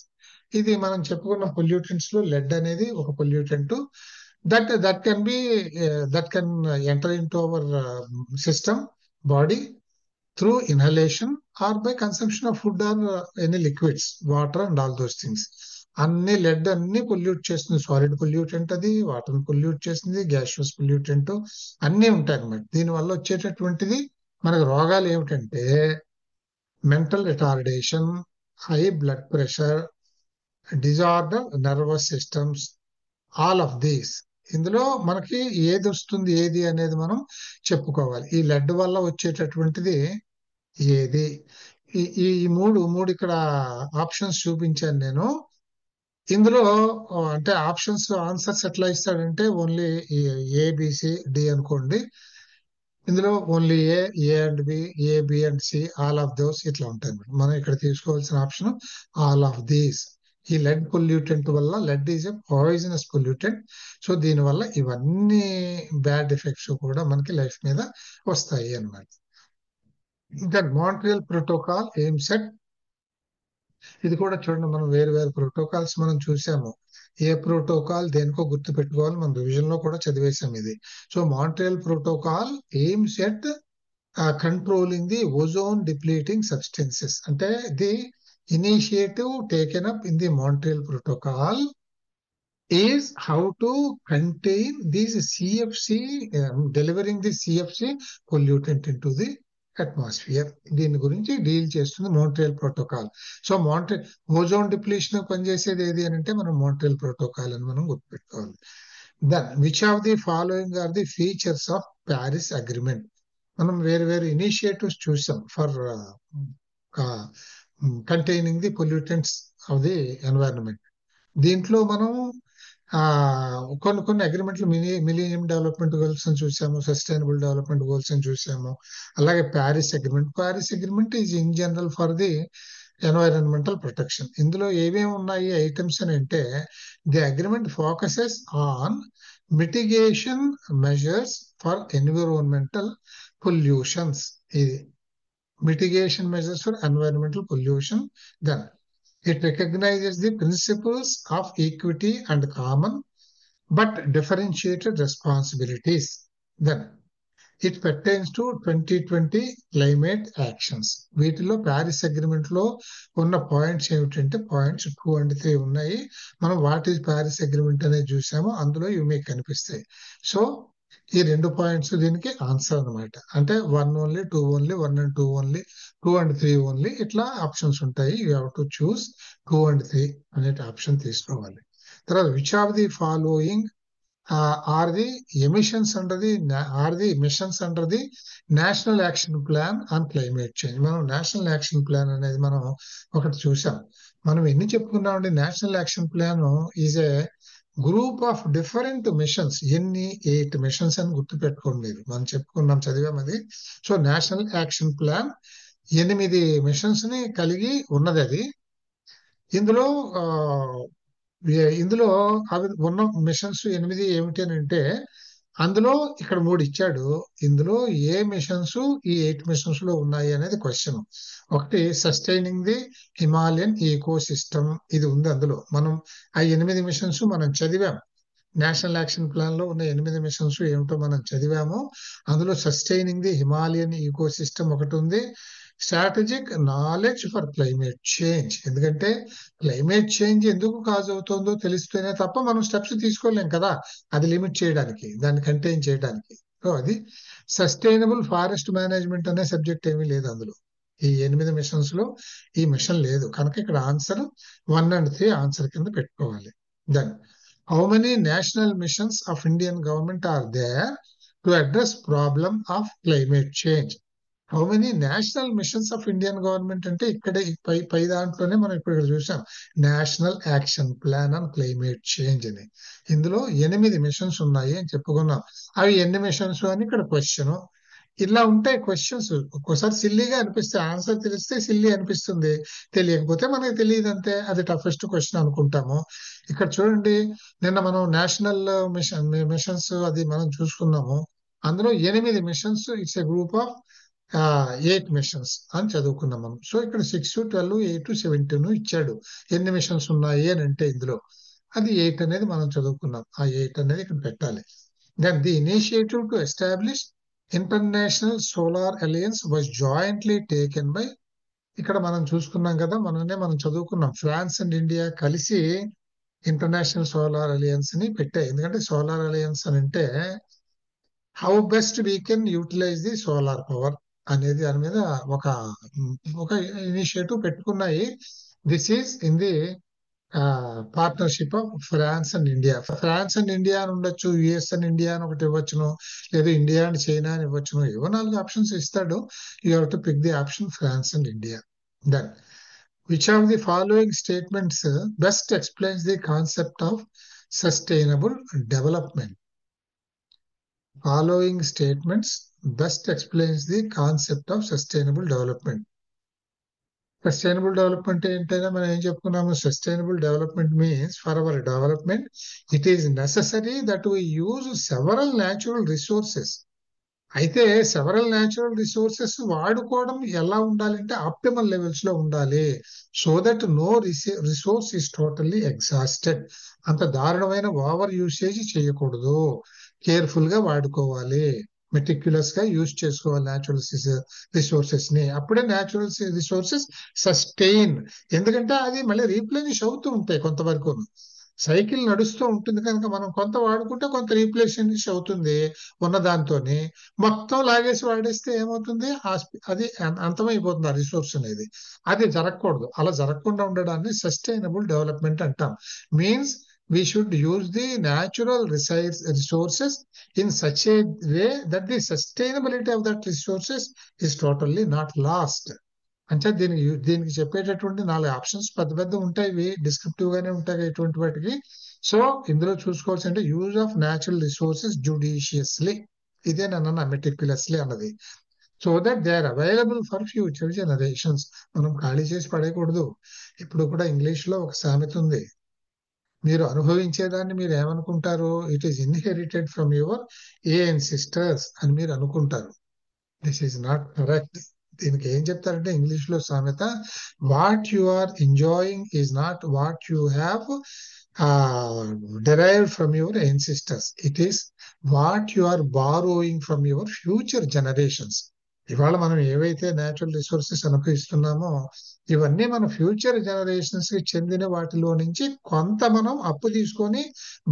ఇది మనం చెప్పుకున్న pollutants లో lead అనేది ఒక pollutant that can enter into our system body through inhalation or by consumption of food or any liquids, water and all those things. అన్ని lead అన్ని pollute చేస్తుంది, solid pollutant, అది వాటర్ పొల్యూట్ చేస్తుంది, gaseous pollutant అన్ని ఉంటాయి అన్నమాట. దీనివల్ల వచ్చేటటువంటిది మనకు రోగాలు ఏమిటంటే mental retardation, high blood pressure, disorder nervous systems, all of these. ఇందులో మనకి ఏది వస్తుంది ఏది అనేది మనం చెప్పుకోవాలి. ఈ లెడ్ వల్ల వచ్చేటటువంటిది ఏది, ఈ మూడు ఇక్కడ ఆప్షన్స్ చూపించాను నేను. ఇందులో అంటే ఆప్షన్స్ ఆన్సర్స్ ఎట్లా ఇస్తాడంటే ఓన్లీ ABCD అనుకోండి, ఇందులో only A and B, B and C, all of those ఇట్లా ఉంటాయి. మనం ఇక్కడ తీసుకోవాల్సిన ఆప్షన్ ఆల్ ఆఫ్ దీస్. ఈ లెడ్ పొల్యూటెంట్ వల్ల, lead is a poisonous pollutant, so దీని వల్ల ఇవన్నీ బ్యాడ్ ఎఫెక్ట్స్ కూడా మనకి లైఫ్ మీద వస్తాయి అన్నమాట. Then Montreal protocol aims at, ఇది కూడా చూడండి, మనం వేరు వేరు ప్రోటోకాల్స్ మనం చూసాము. ఏ ప్రోటోకాల్ దేనికో గుర్తు పెట్టుకోవాలి, మనం రివిజన్ లో కూడా చదివేశాం ఇది. So Montreal protocol aims at controlling the ozone depleting substances. అంటే the initiative taken up in the Montreal protocol is how to contain these CFC, delivering the CFC pollutant into the atmosphere. దీని గురించి deal చేస్తుంది Montreal protocol. So ozone depletion పనిచేసేది ఏది అని అంటే మనం Montreal protocol అని మనం గుర్తుపెట్టుకోవాలి. Then which of the following are the features of Paris agreement. మనం వేరు వేరు ఇనిషియేటివ్స్ చూసాం for containing the pollutants of the environment. దీంట్లో మనం కొన్ని అగ్రిమెంట్లు మిలీనియం డెవలప్మెంట్ గోల్స్ అని చూసాము, సస్టైనబుల్ డెవలప్మెంట్ గోల్స్ అని చూసాము. అలాగే Paris agreement is in general for the environmental protection. ఇందులో ఏమేమి ఉన్నాయి ఐటమ్స్ అని అంటే, the agreement focuses on mitigation measures for environmental pollutions. ఇది mitigation measures for environmental pollution. Then it recognizes the principles of equity and common but differentiated responsibilities. Then it pertains to 2020 climate actions. వీటిలో Paris agreement లో ఉన్న points ఏమిటంటే points 2 and 3 ఉన్నాయి. మనం what is Paris agreement అనేది చూసాము, అందులో ఇవి మీకు కనిపిస్తాయి. సో ఈ 2 పాయింట్స్ దీనికి ఆన్సర్ అన్నమాట. అంటే 1 only, 2 only, 1 and 2 only, 2 and 3 only, ఇట్లా ఆప్షన్స్ ఉంటాయి. You have to choose 2 and 3 అనే ఆప్షన్ తీసుకోవాలి. తర్వాత which of the following are the emissions under the national action plan on climate change. మనం నేషనల్ యాక్షన్ ప్లాన్ అనేది మనం ఒకటి చూసాం. మనం ఎన్ని చెప్పుకున్నామండి? National action plan is a group of different missions. 8 missions అని గుర్తు పెట్టుకోండి మీరు, మనం చెప్పుకున్నాం, చదివాం అది. So national action plan 8 machines ని కలిగి ఉన్నది అది. ఇందులో అవి ఉన్న మిషన్స్ 8 ఏమిటి అని అంటే, అందులో ఇక్కడ 3 ఇచ్చాడు. ఇందులో ఏ మిషన్స్ ఈ 8 మిషన్స్ లో ఉన్నాయి అనేది క్వశ్చన్. ఒకటి sustaining the Himalayan ecosystem, ఇది ఉంది అందులో. మనం ఆ 8 మిషన్స్ మనం చదివాం. నేషనల్ యాక్షన్ ప్లాన్ లో ఉన్న 8 మిషన్స్ ఏమిటో మనం చదివాము. అందులో sustaining the Himalayan ecosystem ఒకటి ఉంది. Strategic knowledge for climate change, ఎందుకంటే క్లైమేట్ చేంజ్ ఎందుకు కాజ్ అవుతుందో తెలిస్తేనే తప్ప మనం స్టెప్స్ తీసుకోలేం కదా, అది లిమిట్ చేయడానికి, దాన్ని కంటైన్ చేయడానికి. సో అది సస్టైనబుల్ ఫారెస్ట్ మేనేజ్మెంట్ అనే సబ్జెక్ట్ ఏమీ లేదు అందులో. ఈ 8 మిషన్స్ లో ఈ మిషన్ లేదు కనుక ఇక్కడ ఆన్సర్ 1 and 3 ఆన్సర్ కింద పెట్టుకోవాలి. Then how many national missions of Indian government are there to address problem of climate change. How many national missions of Indian government అంటే ఇక్కడే పై దాంట్లోనే మనం ఇప్పుడు చూసాం, national action plan on climate change అని. ఇందులో 8 మిషన్స్ ఉన్నాయి అని చెప్పుకున్నాం. అవి ఎన్ని మిషన్స్ అని ఇక్కడ క్వశ్చన్. ఇలా ఉంటాయి క్వశ్చన్స్. ఒక్కోసారి సిల్లీగా అనిపిస్తాయి, ఆన్సర్ తెలిస్తే సిల్లీ అనిపిస్తుంది, తెలియకపోతే మనకి తెలియదు అంతే. అది టఫెస్ట్ క్వశ్చన్ అనుకుంటాము. ఇక్కడ చూడండి, నిన్న మనం నేషనల్ మిషన్స్ అది మనం చూసుకున్నాము. అందులో 8 machines, it's a group of 8 missions అని చదువుకున్నాం మనం. సో ఇక్కడ 6, 12, 8, 17 ఇచ్చాడు. ఎన్ని మిషన్స్ ఉన్నాయి అని అంటే ఇందులో అది 8 అనేది మనం చదువుకున్నాం. ఆ 8 అనేది ఇక్కడ పెట్టాలి. Then the initiative to establish international solar alliance was jointly taken by, ఇక్కడ మనం చూసుకున్నాం కదా, మనం చదువుకున్నాం, ఫ్రాన్స్ అండ్ ఇండియా కలిసి ఇంటర్నేషనల్ సోలార్ అలయన్స్ ని పెట్టాయి. ఎందుకంటే సోలార్ అలయన్స్ అని అంటే how best we can utilize the solar power అనేది దాని మీద ఒక ఇనిషియేటివ్ పెట్టుకున్నాయి. This is in the partnership of France and India. France and India అని ఉండొచ్చు, యుఎస్ అండ్ ఇండియా అని ఒకటి ఇవ్వచ్చును, లేదా ఇండియా అండ్ చైనా అని ఇవ్వచ్చును. ఏవో 4 ఆప్షన్స్ ఇస్తాడు. You have to pick the option France and India. Then which of the following statements best explains the concept of sustainable development. Following statements best explains the concept of sustainable development. Sustainable development ఏంటంటే మనం ఏం చెప్పుకున్నాము, sustainable development means for our development it is necessary that we use several natural resources అయితే several natural resources వాడుకోవడం ఎలా ఉండాలంటే optimal levels లో ఉండాలి. So that no resource is totally exhausted. అంత దారుణమైన ఓవర్ యూసేజ్ చేయకూడదు. కేర్ఫుల్ గా వాడుకోవాలి. మెటిక్యులస్ గా యూజ్ చేసుకోవాలి న్యాచురల్ రిసోర్సెస్ ని. అప్పుడే న్యాచురల్ రిసోర్సెస్ సస్టైన్. ఎందుకంటే అది మళ్ళీ రీప్లేనిష్ అవుతూ ఉంటాయి కొంతవరకు. సైకిల్ నడుస్తూ ఉంటుంది కనుక మనం కొంత వాడుకుంటే కొంత రీప్లేనిష్ అవుతుంది ఉన్న దాంతోని. మొత్తం లాగేసి వాడేస్తే ఏమవుతుంది, అది అంతమైపోతుంది ఆ రిసోర్స్ అనేది. అది జరగకూడదు. అలా జరగకుండా ఉండడాన్ని సస్టైనబుల్ డెవలప్మెంట్ అంటాం. Means we should use the natural resources in such a way that the sustainability of that resources is totally not lost. అంటే దీనికి చెప్పేటటువంటి 4 ఆప్షన్స్ పెద్ద పెద్ద ఉంటాయి. ఇవి డిస్క్రిప్టివ్ గానే ఉంటాయి ఇటువంటి వాటికి. సో ఇందులో చూసుకోవాల్సి అంటే use of natural resources judiciously. ఇదే నన్ను మెటిక్యులస్లీ అన్నది. So that they are available for future generations. మనం ఖాళీ చేసి పడేయకూడదు. ఇప్పుడు కూడా ఇంగ్లీష్ లో ఒక సామెత ఉంది, మీరు అనుభవించేదాన్ని మీరు ఏమనుకుంటారు, it is inherited from your sisters అని మీరు అనుకుంటారు. This is not correct. దీనికి ఏం చెప్తారంటే ఇంగ్లీష్ లో సామెత, what you are enjoying is not what you have derived from your ancestors. It is what you are borrowing from your future generations. ఇవాళ మనం ఏవైతే న్యాచురల్ రిసోర్సెస్ అనుభవిస్తున్నామో ఇవన్నీ మన ఫ్యూచర్ జనరేషన్స్ కి చెందిన వాటిలో నుంచి కొంత మనం అప్పు తీసుకొని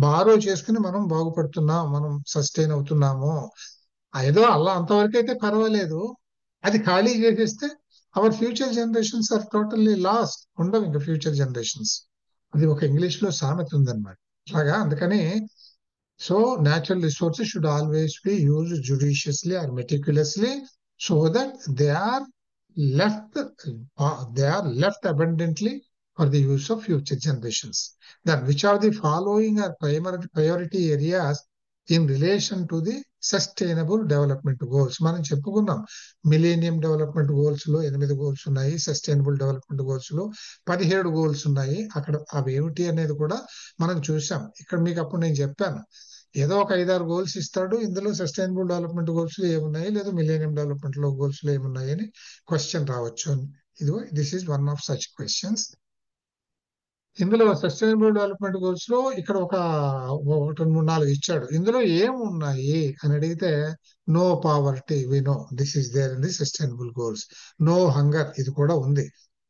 బారో చేసుకుని మనం బాగుపడుతున్నాం, మనం సస్టైన్ అవుతున్నాము. ఏదో అలా అంతవరకు అయితే పర్వాలేదు. అది ఖాళీ చేసేస్తే our future generations are totally lost. ఉండవు ఇంకా ఫ్యూచర్ జనరేషన్స్. అది ఒక ఇంగ్లీష్ లో సామెత ఉందన్నమాట. అలాగా అందుకని so natural resources should always be used judiciously or meticulously so that left they are left abundantly for the use of future generations. Then which are the following are priority areas in relation to the sustainable development goals? మనం చెప్పుకున్నాం millennium development goals లో 8 goals ఉన్నాయి, sustainable development goals లో 17 goals ఉన్నాయి. అక్కడ అవి ఏమిటి అనేది కూడా మనం చూసాం. ఇక్కడ మీకు అప్పుడు నేను చెప్పాను, ఏదో ఒక 5-6 గోల్స్ ఇస్తాడు, ఇందులో సస్టైనబుల్ డెవలప్మెంట్ గోల్స్ లో ఏమున్నాయి లేదా మిలేనియం డెవలప్మెంట్ లో గోల్స్ లో ఏమున్నాయి అని క్వశ్చన్ రావచ్చు. ఇదిగో this is one of such questions. ఇందులో సస్టైనబుల్ డెవలప్మెంట్ గోల్స్ లో ఇక్కడ ఒక 2-3-4 ఇచ్చాడు. ఇందులో ఏమున్నాయి అని అడిగితే no poverty, we know this is there in the sustainable goals. No hunger, ఇది కూడా ఉంది.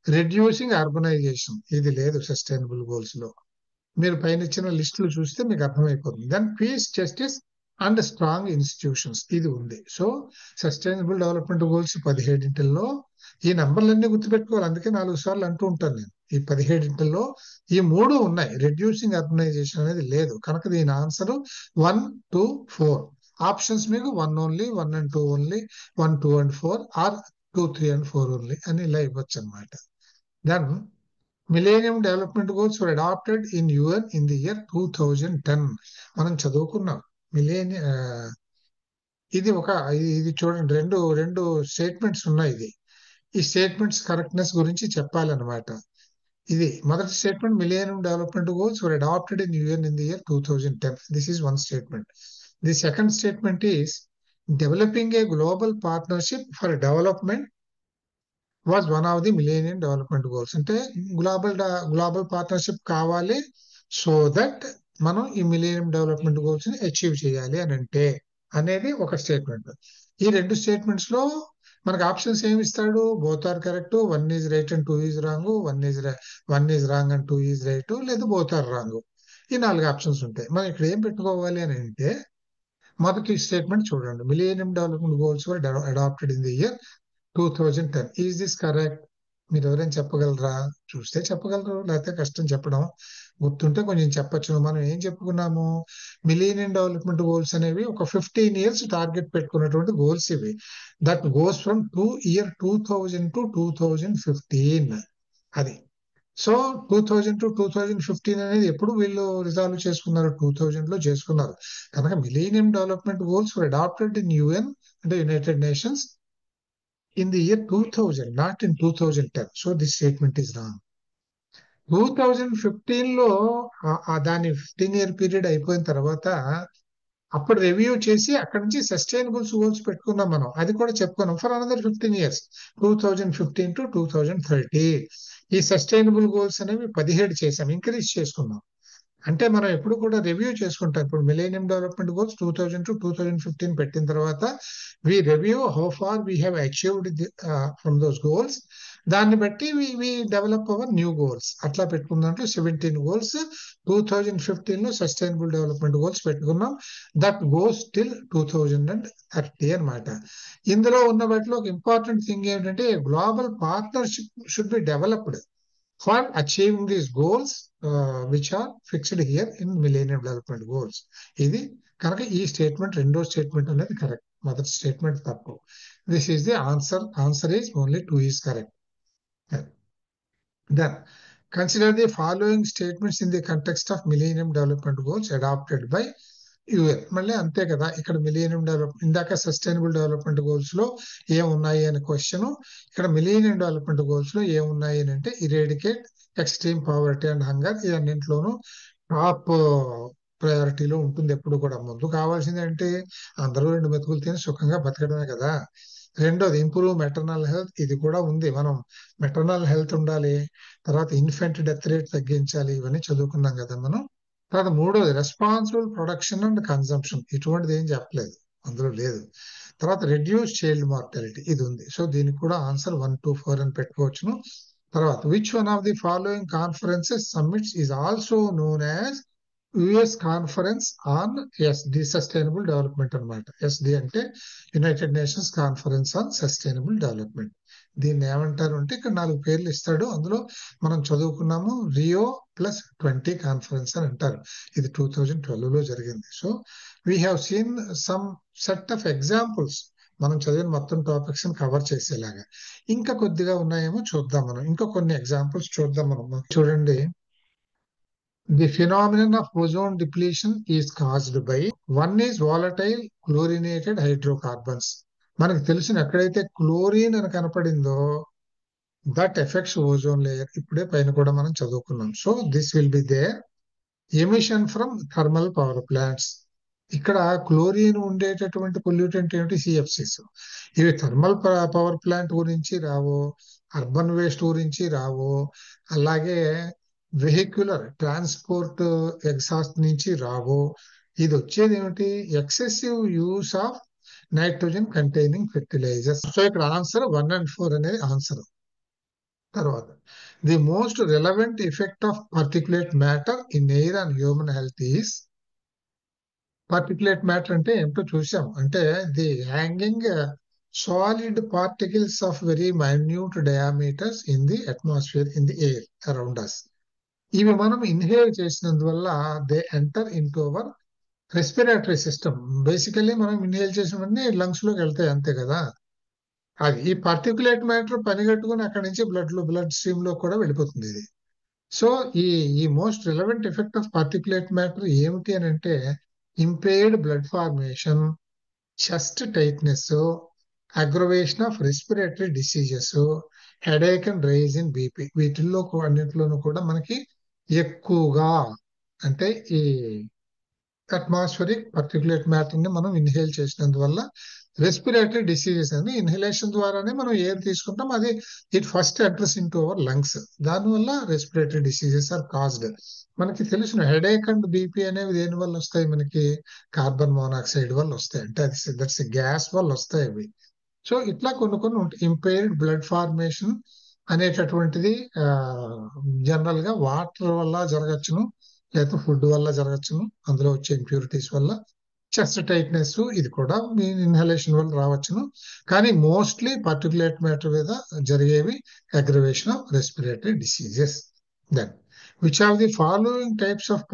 రెడ్యూసింగ్ అర్బనైజేషన్, ఇది లేదు సస్టైనబుల్ గోల్స్ లో. మీరు పైన ఇచ్చిన లిస్టులు చూస్తే మీకు అర్థమైపోతుంది. Then peace, justice and strong institutions, ఇది ఉంది. సో సస్టైనబుల్ డెవలప్మెంట్ గోల్స్ 17లో ఈ నంబర్లన్నీ గుర్తుపెట్టుకోవాలి. అందుకే 4 సార్లు అంటూ ఉంటాను నేను. ఈ 17లో ఈ 3 ఉన్నాయి. రెడ్యూసింగ్ అర్బనైజేషన్ అనేది లేదు కనుక దీని ఆన్సర్ 1, 2, 4. ఆప్షన్స్ మీకు 1 only, 1 and 2 only, 1, 2 and 4 or 2, 3 and 4 only అని ఇలా ఇవ్వచ్చు అనమాట. Then millennium development goals were adopted in UN in the year 2010. మనం చదువుకున్నాం ఇది చూడండి, రెండు స్టేట్మెంట్స్ ఉన్నాయి. ఈ స్టేట్మెంట్స్ కరెక్ట్నెస్ గురించి చెప్పాలన్నమాట. ఇది మొదటి statement, millennium development goals were adopted in UN in the year 2010. This is one statement. The second statement is developing a global partnership for development was one of the millennium development goals. అంటే global partnership కావాలి so that మనం ఈ millennium development goals ని achieve చేయాలి అని అంటే అనేది ఒక స్టేట్మెంట్. ఈ 2 స్టేట్మెంట్స్ లో మనకు ఆప్షన్స్ ఏమి ఇస్తాడు? Both are correct, 1 is right and 2 is wrong, 1 is wrong and 2 is right, లేదా బోత్ ఆర్ రాంగ్. ఈ 4 ఆప్షన్స్ ఉంటాయి. మనం ఇక్కడ ఏం పెట్టుకోవాలి అని అంటే మొదటి స్టేట్మెంట్ చూడండి, millennium development goals were adopted in the year 2010. Is this correct? మీరు ఎవరైనా చెప్పగలరా? చూస్తే చెప్పగలరు, లేకపోతే కష్టం చెప్పడం. గుర్తుంటే కొంచెం చెప్పచ్చు. మనం ఏం చెప్పుకున్నాము, మిలీనియం డెవలప్మెంట్ గోల్స్ అనేవి ఒక 15 years టార్గెట్ పెట్టుకున్నటువంటి గోల్స్ ఇవి. That goes from 2000 to 2015. అది సో 2000 to 2015 అనేది ఎప్పుడు వీళ్ళు రిజాల్వ్ చేసుకున్నారు? 2000 లో చేసుకున్నారు. కనుక millennium development goals were adopted in UN, అంటే United Nations, in the year 2000, not in 2010. So this statement is wrong. 2015లో దాని 15-year పీరియడ్ అయిపోయిన తర్వాత అప్పుడు రివ్యూ చేసి అక్కడ నుంచి సస్టైనబుల్స్ గోల్స్ పెట్టుకున్నాం మనం. అది కూడా చెప్పుకున్నాం ఫర్ అనదర్ 15 years, 2015 to 2030. ఈ సస్టైనబుల్ గోల్స్ అనేవి 17 చేసాం, ఇంక్రీజ్ చేసుకున్నాం. అంటే మనం ఎప్పుడు కూడా రివ్యూ చేసుకుంటాం. ఇప్పుడు మిలేనియం డెవలప్మెంట్ గోల్స్ 2000 to 2015 పెట్టిన తర్వాత we review how far we have achieved from those goals. దాన్ని బట్టి we develop our new goals. అట్లా పెట్టుకున్న దాంట్లో 17 గోల్స్ 2015 లో సస్టైనబుల్ డెవలప్మెంట్ గోల్స్ పెట్టుకున్నాం. దట్ గోస్ టిల్ 2030 అన్నమాట. ఇందులో ఉన్న వాటిలో ఒక ఇంపార్టెంట్ థింగ్ ఏంటంటే global partnership should be developed for achieving these goals which are fixed here in Millennium Development Goals. ఇది కనుక ఈ స్టేట్మెంట్ రెండో స్టేట్మెంట్ అనేది కరెక్ట్, మొదటి స్టేట్మెంట్ తప్పు. This is the answer. Answer is only 2 is correct. Then consider the following statements in the context of Millennium Development Goals adopted by UN. మళ్ళీ అంతే కదా, ఇక్కడ మిలీనియం డెవలప్మెంట్, ఇందాక సస్టైనబుల్ డెవలప్మెంట్ గోల్స్ లో ఏమున్నాయి అనే క్వశ్చన్, ఇక్కడ మిలీనియం డెవలప్మెంట్ గోల్స్ లో ఏమున్నాయి అని అంటే ఇరేడికేట్ ఎక్స్ట్రీమ్ పావర్టీ అండ్ హంగర్. ఈ అన్నింటిలోనూ టాప్ ప్రయారిటీలో ఉంటుంది ఎప్పుడు కూడా. ముందు కావాల్సింది అంటే అందరూ 2 మెతుకులు తిని సుఖంగా బతకడమే కదా. రెండోది ఇంప్రూవ్ మెటర్నల్ హెల్త్, ఇది కూడా ఉంది. మనం మెటర్నల్ హెల్త్ ఉండాలి, తర్వాత ఇన్ఫెంట్ డెత్ రేట్ తగ్గించాలి, ఇవన్నీ చదువుకున్నాం కదా మనం. తర్వాత మూడోది రెస్పాన్సిబుల్ ప్రొడక్షన్ అండ్ కన్సంప్షన్, ఇటువంటిది ఏం చెప్పలేదు, అందులో లేదు. తర్వాత రెడ్యూస్ చైల్డ్ మార్టాలిటీ, ఇది ఉంది. సో దీనికి కూడా ఆన్సర్ 1, 2, 4 అని పెట్టుకోవచ్చును. తర్వాత which one of the following conferences summits is also known as US conference on SD sustainable development అన్నమాట. ఎస్డి అంటే United nations conference on sustainable development. దీన్ని ఏమంటారు అంటే ఇక్కడ 4 పేర్లు ఇస్తాడు, అందులో మనం చదువుకున్నాము రియో +20 కాన్ఫరెన్స్ అని అంటారు. ఇది 2012 లో జరిగింది. So we have seen some set of examples, మనం చదివిన మొత్తం టాపిక్స్ కవర్ చేసేలాగా. ఇంకా కొద్దిగా ఉన్నాయేమో చూద్దాం మనం, ఇంకా కొన్ని ఎగ్జాంపుల్స్ చూద్దాం మనం. చూడండి, the phenomenon of ozone depletion is caused by one is volatile chlorinated hydrocarbons. మనకు తెలిసిన ఎక్కడైతే క్లోరిన్ అని కనపడిందో దట్ ఎఫెక్ట్స్ ఓజోన్ లేయర్. ఇప్పుడే పైన కూడా మనం చదువుకున్నాం. So this will be there. Emission from thermal power plants, ఇక్కడ క్లోరిన్ ఉండేటటువంటి పొల్యూటెంట్ ఏమిటి, సిఎఫ్సిస్. ఇవి థర్మల్ పవర్ ప్లాంట్ గురించి రావు, అర్బన్ వేస్ట్ గురించి రావు, అలాగే వెహిక్యులర్ ట్రాన్స్పోర్ట్ ఎగ్జాస్ట్ నుంచి రావు. ఇది వచ్చేది ఏమిటి, excessive use of nitrogen containing fertilizers. So ఇక్కడ ఆన్సర్ 1 and 4 అనేది ఆన్సర్. తర్వాత the most relevant effect of particulate matter in air and human health is. Particulate matter అంటే ఏమిటో చూసాం, అంటే the hanging solid particles of very minute diameters in the atmosphere in the air around us. ఇవి మనం inhale చేసినందువల్ల they enter into our respiratory system. Basically మనం inhale చేసినవన్నీ lungs లోకి వెళ్తాయి, అంతే కదా. అది ఈ పర్టిక్యులేట్ మ్యాటర్ పనిగట్టుకుని అక్కడి నుంచి బ్లడ్ స్ట్రీమ్ లో కూడా వెళ్ళిపోతుంది ఇది. సో ఈ most relevant effect of particulate matter ఏమిటి అని అంటే impaired blood formation, chest tightness, aggravation of respiratory diseases, headache and rise in BP. వీటిల్లో అన్నింటిలోనూ కూడా మనకి ఎక్కువగా అంటే ఈ అట్మాస్ఫిరిక్ పర్టిక్యులేట్ మ్యాటర్ ని మనం ఇన్హేల్ చేసినందువల్ల రెస్పిరేటరీ డిసీజెస్ అని, ఇన్హలేషన్ ద్వారానే మనం ఎయిర్ తీసుకుంటాం, అది it first enters into our lungs. దానివల్ల రెస్పిరేటరీ డిసీజెస్ ఆర్ కాజ్డ్. మనకి తెలిసిన హెడేక్ అండ్ బీపీ అనేవి దేని వల్ల వస్తాయి, మనకి కార్బన్ మోనాక్సైడ్ వల్ల వస్తాయి, అంటే అది దట్స్ గ్యాస్ వల్ల వస్తాయి అవి. సో ఇట్లా కొన్ని ఉంటాయి. ఇంపైర్డ్ బ్లడ్ ఫార్మేషన్ అనేటటువంటిది జనరల్ గా వాటర్ వల్ల జరగచ్చును, లేకపోతే ఫుడ్ వల్ల జరగచ్చును, అందులో వచ్చే ఇంప్యూరిటీస్ వల్ల. చెస్ట్ టైట్నెస్ ఇది కూడా మీ ఇన్హలేషన్ వల్ల రావచ్చును, కానీ మోస్ట్లీ పర్టిక్యులేట్ మ్యాటర్ మీద జరిగేవి aggravation of respiratory diseases. Then which of the following types of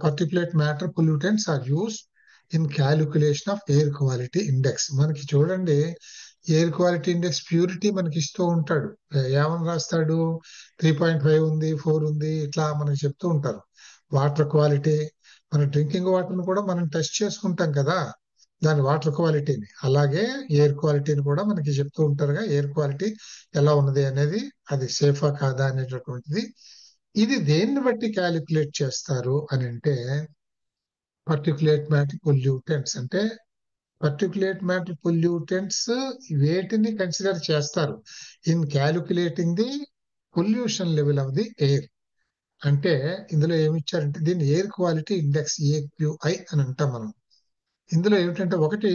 particulate matter pollutants are used in calculation of air quality index. మనకి చూడండి, ఎయిర్ క్వాలిటీ ఇండెక్స్ ప్యూరిటీ మనకి ఇస్తూ ఉంటాడు, ఏమని రాస్తాడు, 3.5 ఉంది, 4 ఉంది, ఇట్లా మనకి చెప్తూ ఉంటారు. వాటర్ క్వాలిటీ, మన డ్రింకింగ్ వాటర్ని కూడా మనం టెస్ట్ చేసుకుంటాం కదా దాని వాటర్ క్వాలిటీని, అలాగే ఎయిర్ క్వాలిటీని కూడా మనకి చెప్తూ ఉంటారుగా, ఎయిర్ క్వాలిటీ ఎలా ఉన్నది అనేది, అది సేఫా కాదా అనేటటువంటిది. ఇది దేన్ని బట్టి క్యాలిక్యులేట్ చేస్తారు అని అంటే పర్టికులేట్ మ్యాటర్ పొల్యూటెంట్స్ అంటే పర్టికులేట్ మ్యాటర్ పొల్యూటెంట్స్ వేటిని కన్సిడర్ చేస్తారు in calculating the pollution level of the air. అంటే ఇందులో ఏమి ఇచ్చారంటే దీన్ని ఎయిర్ క్వాలిటీ ఇండెక్స్ ఏక్యూఐ అని అంటాం మనం. ఇందులో ఏమిటంటే ఒకటి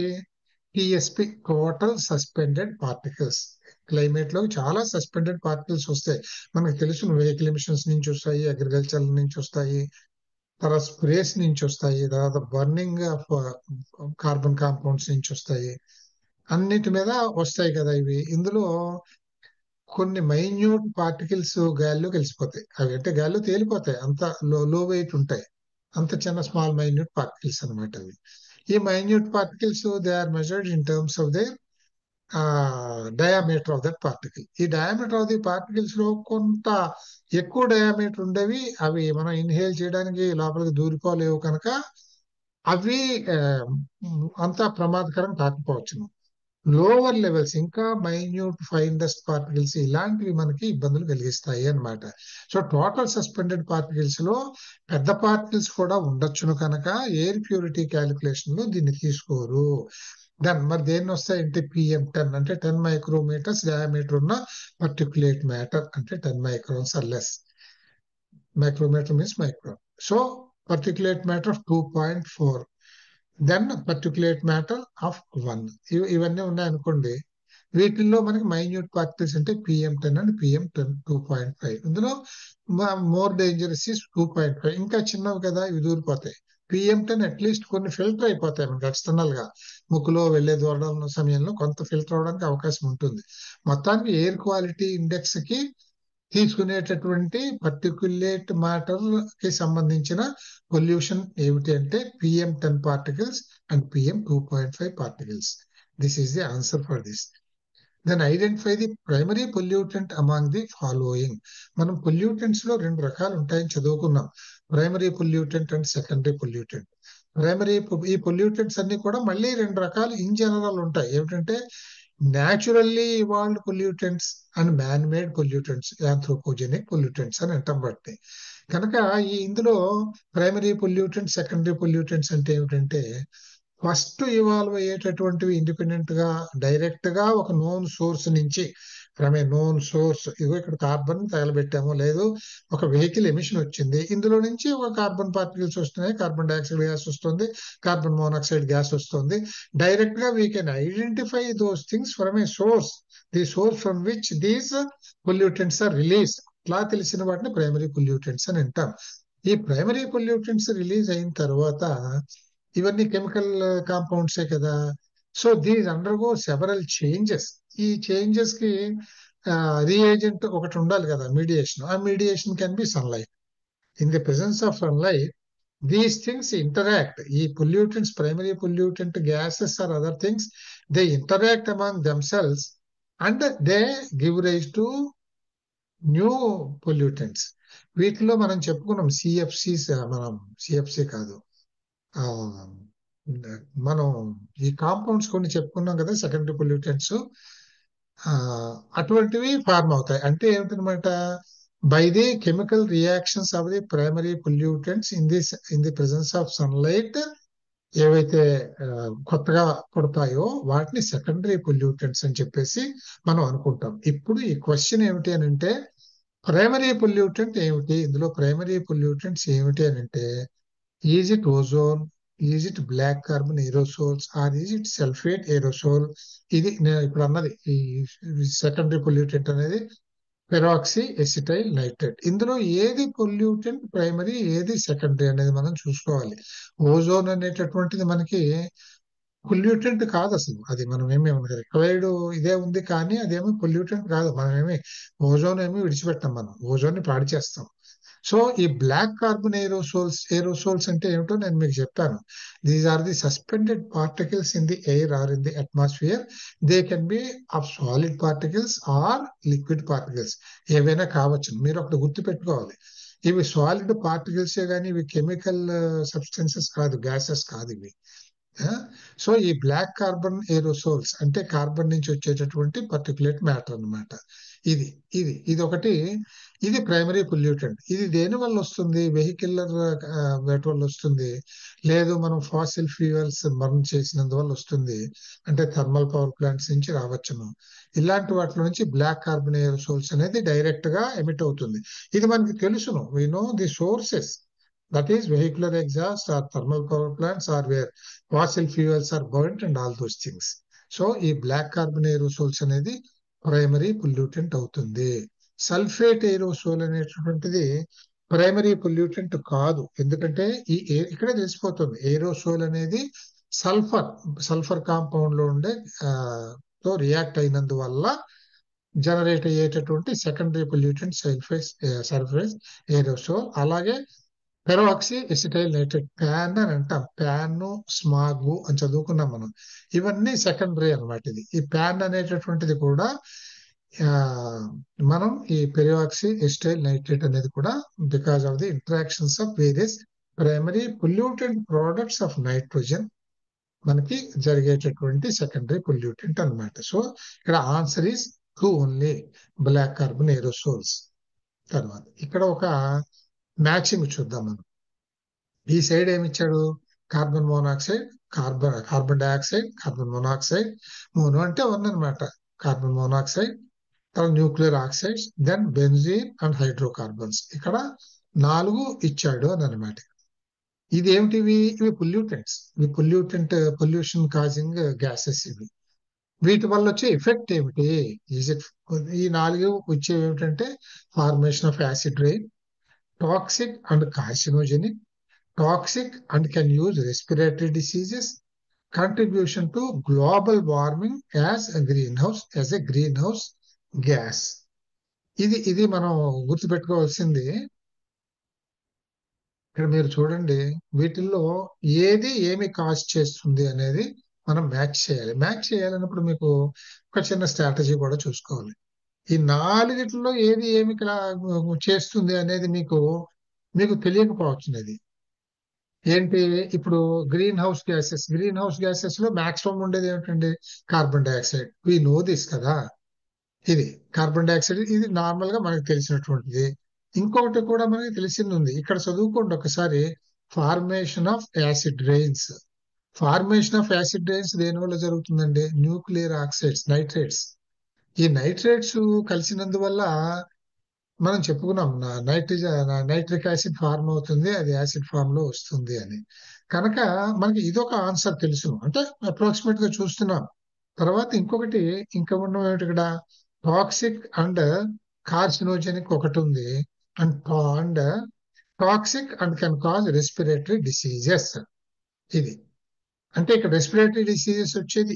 TSP total suspended particles. Climate లో చాలా సస్పెండెడ్ పార్టికల్స్ వస్తాయి. మనకు తెలుసు వెహికల్ ఎమిషన్స్ నుంచి వస్తాయి, అగ్రికల్చర్ నుంచి వస్తాయి, తర్వాత స్ప్రేస్ నుంచి వస్తాయి, తర్వాత బర్నింగ్ ఆఫ్ కార్బన్ కాంపౌండ్స్ నుంచి వస్తాయి. అన్నిటి మీద వస్తాయి కదా ఇవి. ఇందులో కొన్ని మైన్యూట్ పార్టికల్స్ గాల్లో కలిసిపోతాయి. అవి అంటే గాల్లో తేలిపోతాయి, అంత లో వెయిట్ ఉంటాయి. అంత చిన్న స్మాల్ మైన్యూట్ పార్టికల్స్ అనమాట అవి. ఈ minute particles they are measured in terms of their diameter of that particle. ఈ డయామీటర్ ఆఫ్ ది పార్టికల్స్ లో కొంత ఎక్కువ డయామీటర్ ఉండేవి అవి మనం ఇన్హేల్ చేయడానికి లోపలికి దూరిపోలేవు కనుక అవి అంత ప్రమాదకరం కాకపోవచ్చును. లోవర్ లెవెల్స్ ఇంకా మైన్యూట్ ఫైన్ డస్ట్ పార్టికల్స్ ఇలాంటివి మనకి ఇబ్బందులు కలిగిస్తాయి అన్నమాట. సో టోటల్ సస్పెండెడ్ పార్టికల్స్ లో పెద్ద పార్టికల్స్ కూడా ఉండొచ్చును కనుక ఎయిర్ ప్యూరిటీ క్యాలిక్యులేషన్ లో దీన్ని తీసుకోరు. దాని మరి దేన్ని వస్తాయంటే PM10 అంటే 10 మైక్రోమీటర్స్ డయామీటర్ ఉన్న పర్టికులేట్ మ్యాటర్ అంటే 10 microns or less. Micrometer means micro. So particulate matter of 2.4, then particulate matter of 1. ఇవన్నీ ఉన్నాయనుకోండి. వీటిల్లో మనకి మైన్యూట్ పార్టికల్స్ అంటే PM10 అండ్ PM10 2.5. ఇందులో మోర్ డేంజరస్ ఇస్ 2.5. ఇంకా చిన్నవి కదా, ఇవి దూరిపోతాయి. PM10 అట్లీస్ట్ కొన్ని ఫిల్టర్ అయిపోతాయి మనకి ఎక్స్టర్నల్ గా, ముక్కులో వెళ్లే దూరడం సమయంలో కొంత ఫిల్టర్ అవడానికి అవకాశం ఉంటుంది. మొత్తానికి ఎయిర్ క్వాలిటీ ఇండెక్స్ కి తీసుకునేటటువంటి పర్టికులేట్ మ్యాటర్ కి సంబంధించిన పొల్యూషన్ ఏమిటి అంటే PM10 particles and PM2.5 particles. This is the answer for this. Then identify the primary pollutant among the following. మనం పొల్యూటెంట్స్ లో రెండు రకాలు ఉంటాయని చదువుకున్నాం, primary pollutant and secondary pollutant. ఈ పొల్యూటెంట్స్ అన్ని కూడా మళ్ళీ రెండు రకాలు ఇన్ జనరల్ ఉంటాయి. ఏమిటంటే naturally evolved pollutants and man made pollutants, anthropogenic pollutants అని అంటాం. బట్టి కనుక ఇందులో ప్రైమరీ పొల్యూటెంట్స్ సెకండరీ పొల్యూటెంట్స్ అంటే ఏమిటంటే ఫస్ట్ ఇవాల్వ్ అయ్యేటటువంటివి ఇండిపెండెంట్ గా డైరెక్ట్ గా ఒక నోన్ సోర్స్ నుంచి, ఫ్రమ్ ఏ నోన్ సోర్స్, ఇగో ఇక్కడ కార్బన్ తగలబెట్టాము, లేదు ఒక వెహికల్ ఎమిషన్ వచ్చింది, ఇందులో నుంచి ఒక కార్బన్ పార్టికల్స్ వస్తున్నాయి, కార్బన్ డైఆక్సైడ్ గ్యాస్ వస్తుంది, కార్బన్ మోనాక్సైడ్ గ్యాస్ వస్తుంది. డైరెక్ట్ గా we can identify those things from a source, the source from which these pollutants are release. అట్లా తెలిసిన వాటిని ప్రైమరీ పొల్యూటెంట్స్ అని అంటాం. ఈ ప్రైమరీ పొల్యూటెంట్స్ రిలీజ్ అయిన తర్వాత ఇవన్నీ కెమికల్ కాంపౌండ్సే కదా. So these undergo several changes. ఈ చేంజెస్ కి రియేజెంట్ ఒకటి ఉండాలి కదా, మీడియేషన్. ఆ mediation can be sunlight. In the presence of sunlight these things interact. ఈ pollutants, primary pollutant gases or other things, they interact among themselves and they give rise to new pollutants. వీటిలో మనం చెప్పుకున్నాం CFCs, మనం CFC కాదు, మనం ఈ compounds కొన్ని చెప్పుకున్నాం కదా సెకండరీ పొల్యూటెంట్స్. అటువంటివి ఫార్మ్ అవుతాయి. అంటే ఏమిటనమాట, by the chemical reactions of the primary pollutants in the presence of sunlight ఏవైతే కొత్తగా పుడతాయో వాటిని సెకండరీ పొల్యూటెంట్స్ అని చెప్పేసి మనం అనుకుంటాం. ఇప్పుడు ఈ క్వశ్చన్ ఏమిటి అని అంటే ప్రైమరీ పొల్యూటెంట్ ఏమిటి, ఇందులో ప్రైమరీ పొల్యూటెంట్స్ ఏమిటి అని అంటే is it ozone, is it black carbon aerosols, or is it sulphate aerosol. ఇది నేను ఇప్పుడు అన్నది ఈ సెకండరీ పొల్యూటెంట్ అనేది పెరాక్సీ ఎసిటైల్ నైట్రేట్. ఇందులో ఏది పొల్యూటెంట్ ప్రైమరీ, ఏది సెకండరీ అనేది మనం చూసుకోవాలి. ఓజోన్ అనేటటువంటిది మనకి పొల్యూటెంట్ కాదు అసలు, అది మనం ఏమి రిక్వైర్డ్ ఇదే ఉంది కానీ అదేమో పొల్యూటెంట్ కాదు. మనం ఏమి ఓజోన్ ఏమి విడిచిపెట్టాం, మనం ఓజోన్ ని పాడు చేస్తాం. సో ఈ బ్లాక్ కార్బన్ ఏరోసోల్స్ అంటే ఏమిటో నేను మీకు చెప్పాను. These are the suspended particles in the air or in the atmosphere. They can be of solid particles or liquid particles, ఏవైనా కావచ్చు. మీరు ఒకటి గుర్తు పెట్టుకోవాలి, ఇవి సాలిడ్ పార్టికల్సే కానీ ఇవి కెమికల్ సబ్స్టెన్సెస్ కాదు, గ్యాసెస్ కాదు ఇవి. సో ఈ బ్లాక్ కార్బన్ ఏరోసోల్స్ అంటే కార్బన్ నుంచి వచ్చేటటువంటి పర్టికులేట్ మ్యాటర్ అన్నమాట. ఇది ఇది ఒకటి. ఇది ప్రైమరీ పొల్యూటెంట్. ఇది దేని వల్ల వస్తుంది? వెహికలర్ వేటి వల్ల వస్తుంది, లేదు మనం ఫాసిల్ ఫ్యూయల్స్ బర్న్ చేసినందువల్ల వస్తుంది, అంటే థర్మల్ పవర్ ప్లాంట్స్ నుంచి రావచ్చును. ఇలాంటి వాటి నుంచి బ్లాక్ కార్బన్ ఏరోసోల్స్ అనేది డైరెక్ట్ గా ఎమిట్ అవుతుంది. ఇది మనకి తెలుసును. We know the sources, that is vehicular exhaust or thermal power plants or where fossil fuels are burnt and all those things. సో ఈ బ్లాక్ కార్బన్ ఏరోసోల్స్ అనేది ప్రైమరీ పొల్యూటెంట్ అవుతుంది. సల్ఫేట్ ఏరోసోల్ అనేటటువంటిది ప్రైమరీ పొల్యూటెంట్ కాదు. ఎందుకంటే ఇక్కడే తెలిసిపోతుంది aerosol అనేది సల్ఫర్ కాంపౌండ్ లో ఉండే తో రియాక్ట్ అయినందువల్ల జనరేట్ అయ్యేటటువంటి సెకండరీ పొల్యూటెంట్ సల్ఫేట్ ఏరోసోల్. అలాగే పెరాక్సీ ఎసిటైల్ నైట్రేట్, ప్యాన్ అని అంటాం. ప్యాన్, స్మాగ్ అని చదువుకున్నాం మనం. ఇవన్నీ సెకండరీ అన్నమాట. ఈ ప్యాన్ అనేటటువంటిది కూడా మనం ఈ పెరాక్సీ ఎసిటైల్ నైట్రేట్ అనేది కూడా because of the interactions of various primary pollutant products of nitrogen మనకి జరిగేటటువంటి సెకండరీ పొల్యూటెంట్ అన్నమాట. సో ఇక్కడ answer is 2 only, black carbon aerosols. తర్వాత ఇక్కడ ఒక మ్యాచింగ్ చూద్దాం మనం. ఈ సైడ్ ఏమి ఇచ్చాడు? Carbon monoxide, carbon dioxide, carbon monoxide. Mono అంటే 1 అనమాట. కార్బన్ మోనాక్సైడ్, తర్వాత nuclear oxides, then benzene and hydrocarbons. ఇక్కడ 4 ఇచ్చాడు అని అనమాట. ఇది ఏమిటివి? ఇవి పొల్యూటెంట్స్. ఇవి పొల్యూషన్ కాజింగ్ గ్యాసెస్ ఇవి. వీటి వల్ల వచ్చే ఎఫెక్ట్ ఏమిటి? ఈ 4 వచ్చేవి ఏమిటంటే formation of acid rain, toxic and carcinogenic, toxic and can use respiratory diseases, contribution to global warming as a greenhouse gas. ఇది మనం గుర్తుపెట్టుకోవాల్సింది. ఇక్కడ మీరు చూడండి, వీటిల్లో ఏమి కాజ్ చేస్తుంది అనేది మనం మ్యాచ్ చేయాలి. మ్యాచ్ చేయాలన్నప్పుడు మీకు ఒక చిన్న స్ట్రాటజీ కూడా చూసుకోవాలి. ఈ 4 ఏమి చేస్తుంది అనేది మీకు తెలియకపోవచ్చున్నది. ఏంటి? ఇప్పుడు గ్రీన్ హౌస్ గ్యాసెస్ లో మాక్సిమం ఉండేది ఏమిటండి? Carbon dioxide. We know this కదా. ఇది కార్బన్ డైఆక్సైడ్, ఇది నార్మల్ గా మనకు తెలిసినటువంటిది. ఇంకొకటి కూడా మనకి తెలిసింది ఉంది. ఇక్కడ చదువుకోండి ఒకసారి. Formation of acid rains. Formation of acid rains దేని వల్ల జరుగుతుందండి? Nuclear oxides, nitrates. ఈ నైట్రేట్స్ కలిసినందువల్ల మనం చెప్పుకున్నాం నైట్రిక్ యాసిడ్ ఫార్మ్ అవుతుంది, అది యాసిడ్ ఫామ్ లో వస్తుంది అని. కనుక మనకి ఇదొక ఆన్సర్ తెలుసు, అంటే అప్రాక్సిమేట్ గా చూస్తున్నాం. తర్వాత ఇంకొకటి ఇంకా ఉన్న ఇక్కడ టాక్సిక్ అండ్ కార్సినోజెనిక్ ఒకటి ఉంది. And toxic and can cause respiratory diseases. ఇది అంటే ఇక్కడ రెస్పిరేటరీ డిసీజెస్ వచ్చేది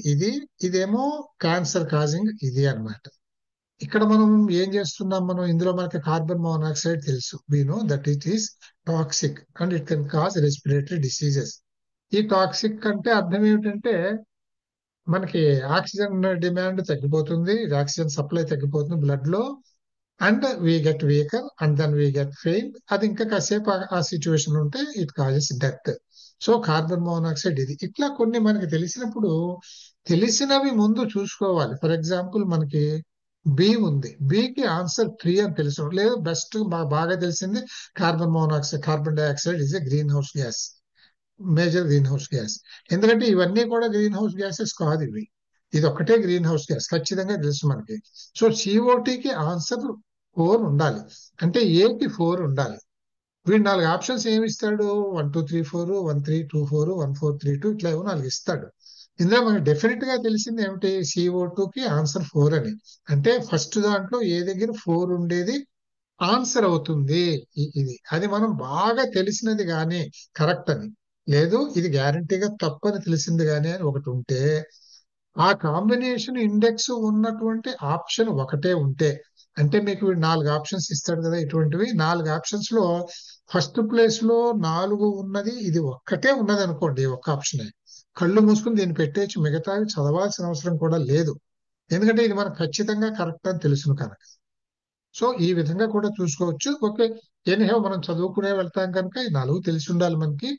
ఇదేమో క్యాన్సర్ కాజింగ్ ఇది అన్నమాట. ఇక్కడ మనం ఏం చేస్తున్నాం? మనం ఇందులో మనకి కార్బన్ మోనాక్సైడ్ తెలుసు. We know that it is toxic and it can cause respiratory diseases. ఈ టాక్సిక్ అంటే అర్థం ఏమిటంటే మనకి ఆక్సిజన్ డిమాండ్ తగ్గిపోతుంది, ఆక్సిజన్ సప్లై తగ్గిపోతుంది బ్లడ్ లో, and we get weaker and then we get faint. అది ఇంకా కాసేపు ఆ సిచ్యువేషన్ ఉంటే it causes death. So carbon monoxide ఇది. ఇట్లా కొన్ని మనకి తెలిసినప్పుడు తెలిసినవి ముందు చూసుకోవాలి. ఫర్ ఎగ్జాంపుల్ మనకి బి ఉంది. బికి ఆన్సర్ 3 అని తెలుసు. లేదు బెస్ట్ బాగా తెలిసింది carbon monoxide, carbon dioxide is a green house gas, major green house gas. ఎందుకంటే ఇవన్నీ కూడా గ్రీన్ హౌస్ గ్యాసెస్ కాదు ఇవి. ఇది ఒక్కటే గ్రీన్ హౌస్ గ్యాస్ ఖచ్చితంగా తెలుసు మనకి. సో CO2కి ఆన్సర్ 4 ఉండాలి. అంటే ఏకి 4 ఉండాలి. వీడు 4 ఆప్షన్స్ ఏమి ఇస్తాడు? 1 2 3 4, 1 3 2 4, 1 4 3 2, ఇట్లా 4 ఇస్తాడు. ఇందులో మనకి డెఫినెట్ గా తెలిసింది ఏమిటి? CO2కి ఆన్సర్ 4 అని. అంటే ఫస్ట్ దాంట్లో ఏ దగ్గర 4 ఉండేది ఆన్సర్ అవుతుంది. ఇది అది మనం బాగా తెలిసినది కానీ కరెక్ట్ అని, లేదు ఇది గ్యారంటీగా తప్పని తెలిసింది కానీ అని ఒకటి ఉంటే, ఆ కాంబినేషన్ ఇండెక్స్ ఉన్నటువంటి ఆప్షన్ ఒకటే ఉంటే, అంటే మీకు 4 ఆప్షన్స్ ఇస్తాడు కదా, ఇటువంటివి 4 ఆప్షన్స్ లో ఫస్ట్ ప్లేస్ లో 4 ఉన్నది ఇది ఒక్కటే ఉన్నది అనుకోండి, ఒక్క ఆప్షనే, కళ్ళు మూసుకుని దీన్ని పెట్టేసి మిగతావి చదవాల్సిన అవసరం కూడా లేదు. ఎందుకంటే ఇది మనకు ఖచ్చితంగా కరెక్ట్ అని తెలుసును కనుక. సో ఈ విధంగా కూడా చూసుకోవచ్చు. ఓకే, ఎనీహౌ మనం చదువుకునే వెళ్తాం కనుక ఈ 4 తెలిసి ఉండాలి మనకి.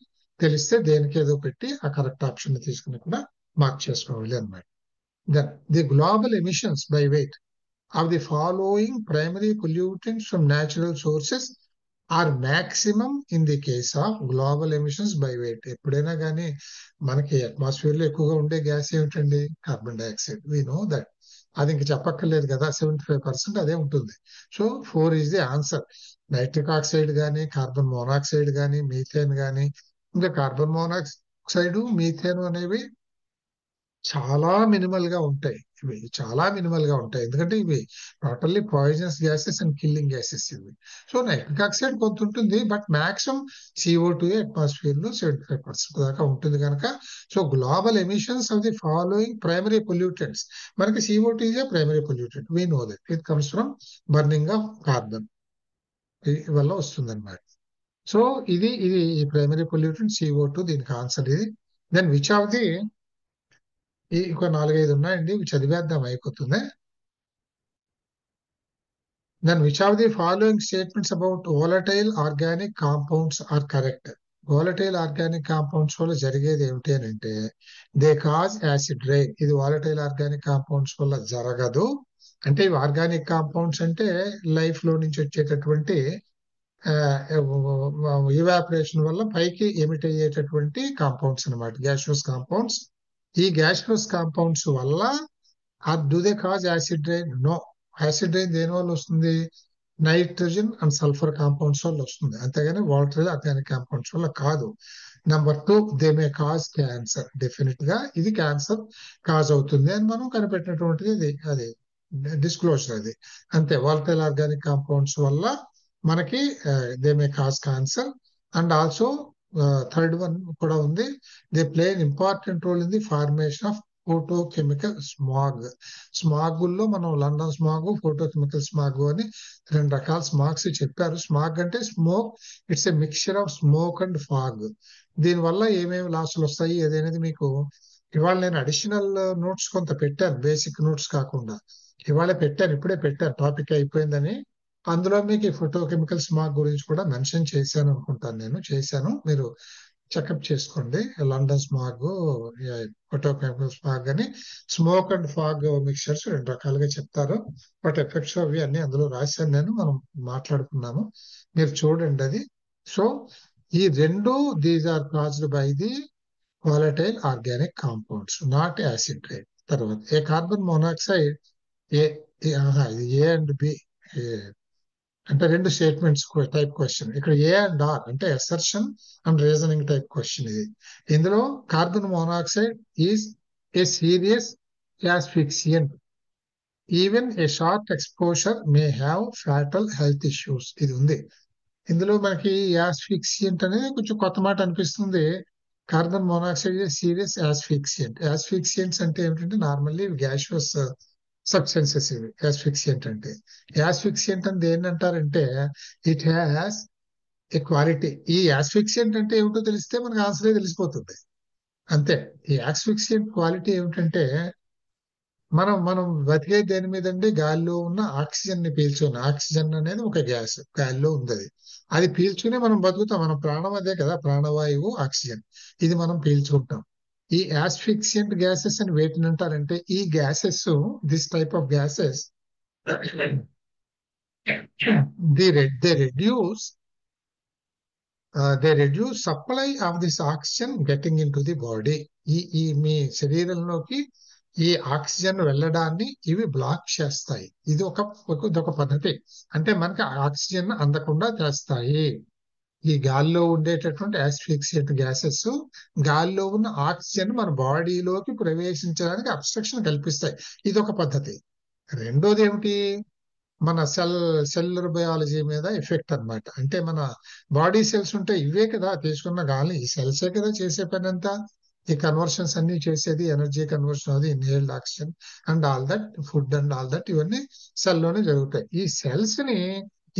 తెలిస్తే దేనికి ఏదో పెట్టి ఆ కరెక్ట్ ఆప్షన్ తీసుకుని కూడా మార్క్ చేసుకోవాలి అన్నమాట. Then the global emissions by weight of the following primary pollutants from natural sources are maximum in the case of global emissions by weight. ఎప్పుడైనా కానీ మనకి అట్మాస్ఫియర్ లో ఎక్కువగా ఉండే గ్యాస్ ఏమిటండి? Carbon dioxide. We know that. అది ఇంక చెప్పక్కర్లేదు కదా, 75% అదే ఉంటుంది. So 4 is the answer. Nitric oxide కానీ, కార్బన్ మోనాక్సైడ్ కానీ, మీథేన్ కానీ, ఇంకా కార్బన్ మోనాక్సైడ్, మీథేన్ అనేవి చాలా మినిమల్ గా ఉంటాయి. ఇవి చాలా మినిమల్ గా ఉంటాయి, ఎందుకంటే ఇవి totally poisonous gases and killing gases ఇవి. సో నైట్రిక్ ఆక్సైడ్ కొంత ఉంటుంది, బట్ మాక్సిమం CO2 అట్మాస్ఫియర్ లో 75% దాకా ఉంటుంది కనుక, so global emissions of the following primary pollutants. మనకి CO2 is a primary pollutant, we know that. It comes from burning of carbon వల్ల వస్తుంది అనమాట. సో ఇది ఇది ఈ ప్రైమరీ పొల్యూటెంట్ CO2, దీనికి ఆన్సర్ ఇది. దెన్ విచ్ ఆఫ్ ది ఇంకో 4-5 ఉన్నాయండి, ఇవి చదివేద్దాం అయిపోతుంది. Then which of the following statements about volatile organic compounds are correct? volatile organic compounds వల్ల జరిగేది ఏమిటి అని అంటే, దే కాజ్ యాసిడ్ రైన్. ఇది volatile ఆర్గానిక్ కాంపౌండ్స్ వల్ల జరగదు. అంటే ఇవి ఆర్గానిక్ కాంపౌండ్స్ అంటే లైఫ్ లో నుంచి వచ్చేటటువంటి ఇవాపరేషన్ వల్ల పైకి ఎమిట్ అయ్యేటటువంటి కాంపౌండ్స్ అనమాట, గ్యాషియస్ కాంపౌండ్స్. ఈ గ్యాషియస్ కాంపౌండ్స్ వల్ల do they cause acid rain? No. Acid rain దేని వల్ల వస్తుంది? నైట్రోజన్ అండ్ సల్ఫర్ కాంపౌండ్స్ వల్ల వస్తుంది, అంతేగాని వాటర్ ఆర్గానిక్ కాంపౌండ్స్ వల్ల కాదు. Number 2, they may cause cancer. Definite గా ఇది క్యాన్సర్ కాజ్ అవుతుంది అని మనం కనిపెట్టినటువంటిది అది డిస్క్లోజర్ అది. అంతే, వాలటైల్ ఆర్గానిక్ కాంపౌండ్స్ వల్ల మనకి they may cause cancer. And also third one కూడా ఉంది, they play an important role in the formation of photochemical smog. స్మాగుల్లో మనం లండన్ స్మాగ్, ఫోటోకెమికల్ స్మాగ్ అని 2 రకాల స్మాగ్స్ చెప్పారు. స్మాగ్ అంటే smoke, it's a mixture of smoke and fog. దీనివల్ల ఏమేమి లాసులు వస్తాయి అదేనేది మీకు ఇవాళ నేను అడిషనల్ నోట్స్ కొంత పెట్టాను, బేసిక్ నోట్స్ కాకుండా ఇవాళ పెట్టాను, ఇప్పుడే పెట్టాను, టాపిక్ అయిపోయిందని. అందులో మీకు ఈ ఫోటోకెమికల్ స్మాగ్ గురించి కూడా మెన్షన్ చేశాను అనుకుంటాను, నేను చేశాను, మీరు చెకప్ చేసుకోండి. లండన్ స్మాగ్, ఫోటోకెమికల్ స్మాగ్ అని, స్మోక్ అండ్ ఫాగ్ మిక్చర్స్ 2 రకాలుగా చెప్తారు. బట్ ఎఫెక్ట్స్ అవి అన్ని అందులో రాశాను నేను, మనం మాట్లాడుకున్నాము, మీరు చూడండి అది. సో ఈ 2 these are caused by the volatile organic compounds, not acid rain. తర్వాత ఏ కార్బన్ మోనాక్సైడ్ ఇది A అండ్ B అంటే 2 స్టేట్మెంట్స్ టైప్ క్వశ్చన్. ఇక్కడ A అండ్ R అంటే assertion and reasoning type question ఇది. ఇందులో carbon monoxide is a serious asphyxiant. Even a short exposure may have fatal health issues. ఇది ఉంది ఇందులో. మనకి యాస్ఫిక్సియంట్ అనేది కొంచెం కొత్త మాట అనిపిస్తుంది. Carbon monoxide serious asphyxiant. Asphyxiants అంటే ఏమిటంటే నార్మల్లీ గ్యాషియస్ సబ్స్టెన్సెస్ ఇవి యాస్ఫిక్సియంట్ అంటే. యాస్ఫిక్సియంట్ అని దేన్ని అంటారంటే, ఇట్ హ్యాస్ ఏ క్వాలిటీ. ఈ యాస్ఫిక్సియంట్ అంటే ఏమిటో తెలిస్తే మనకు ఆన్సరే తెలిసిపోతుంది, అంతే. ఈ యాస్ఫిక్సియంట్ క్వాలిటీ ఏమిటంటే, మనం మనం బతికే దేని మీద అండి, గాలిలో ఉన్న ఆక్సిజన్ ని పీల్చుకుని. ఆక్సిజన్ అనేది ఒక గ్యాస్, గాలిలో ఉంది, అది పీల్చుకునే మనం బతుకుతాం. మన ప్రాణం అదే కదా, ప్రాణవాయువు ఆక్సిజన్, ఇది మనం పీల్చుకుంటాం. ఈ యాస్ఫిక్సియంట్ గ్యాసెస్ అని వేటిని అంటారంటే, ఈ gases, this type of gases they reduce supply of this oxygen getting in to the body. ఈ మీ శరీరంలోకి ఈ ఆక్సిజన్ వెళ్ళడాన్ని ఇవి బ్లాక్ చేస్తాయి. ఇది ఒక పద్ధతి, అంటే మనకి ఆక్సిజన్ అందకుండా చేస్తాయి. ఈ గాలిలో ఉండేటటువంటి యాస్ఫిక్సియంట్ గ్యాసెస్ గాలిలో ఉన్న ఆక్సిజన్ మన బాడీలోకి ప్రవేశించడానికి అబ్స్ట్రక్షన్ కల్పిస్తాయి. ఇది ఒక పద్ధతి. రెండోది ఏమిటి, మన సెల్యులర్ బయాలజీ మీద ఎఫెక్ట్ అన్నమాట. అంటే మన బాడీ సెల్స్ ఉంటే ఇవే కదా తీసుకున్న గాలి, ఈ సెల్సే కదా చేసే పని అంతా. ఈ కన్వర్షన్స్ అన్ని చేసేది ఎనర్జీ కన్వర్షన్, అది inhaled oxygen and all that, food and all that, ఇవన్నీ సెల్లోనే జరుగుతాయి. ఈ సెల్స్ ని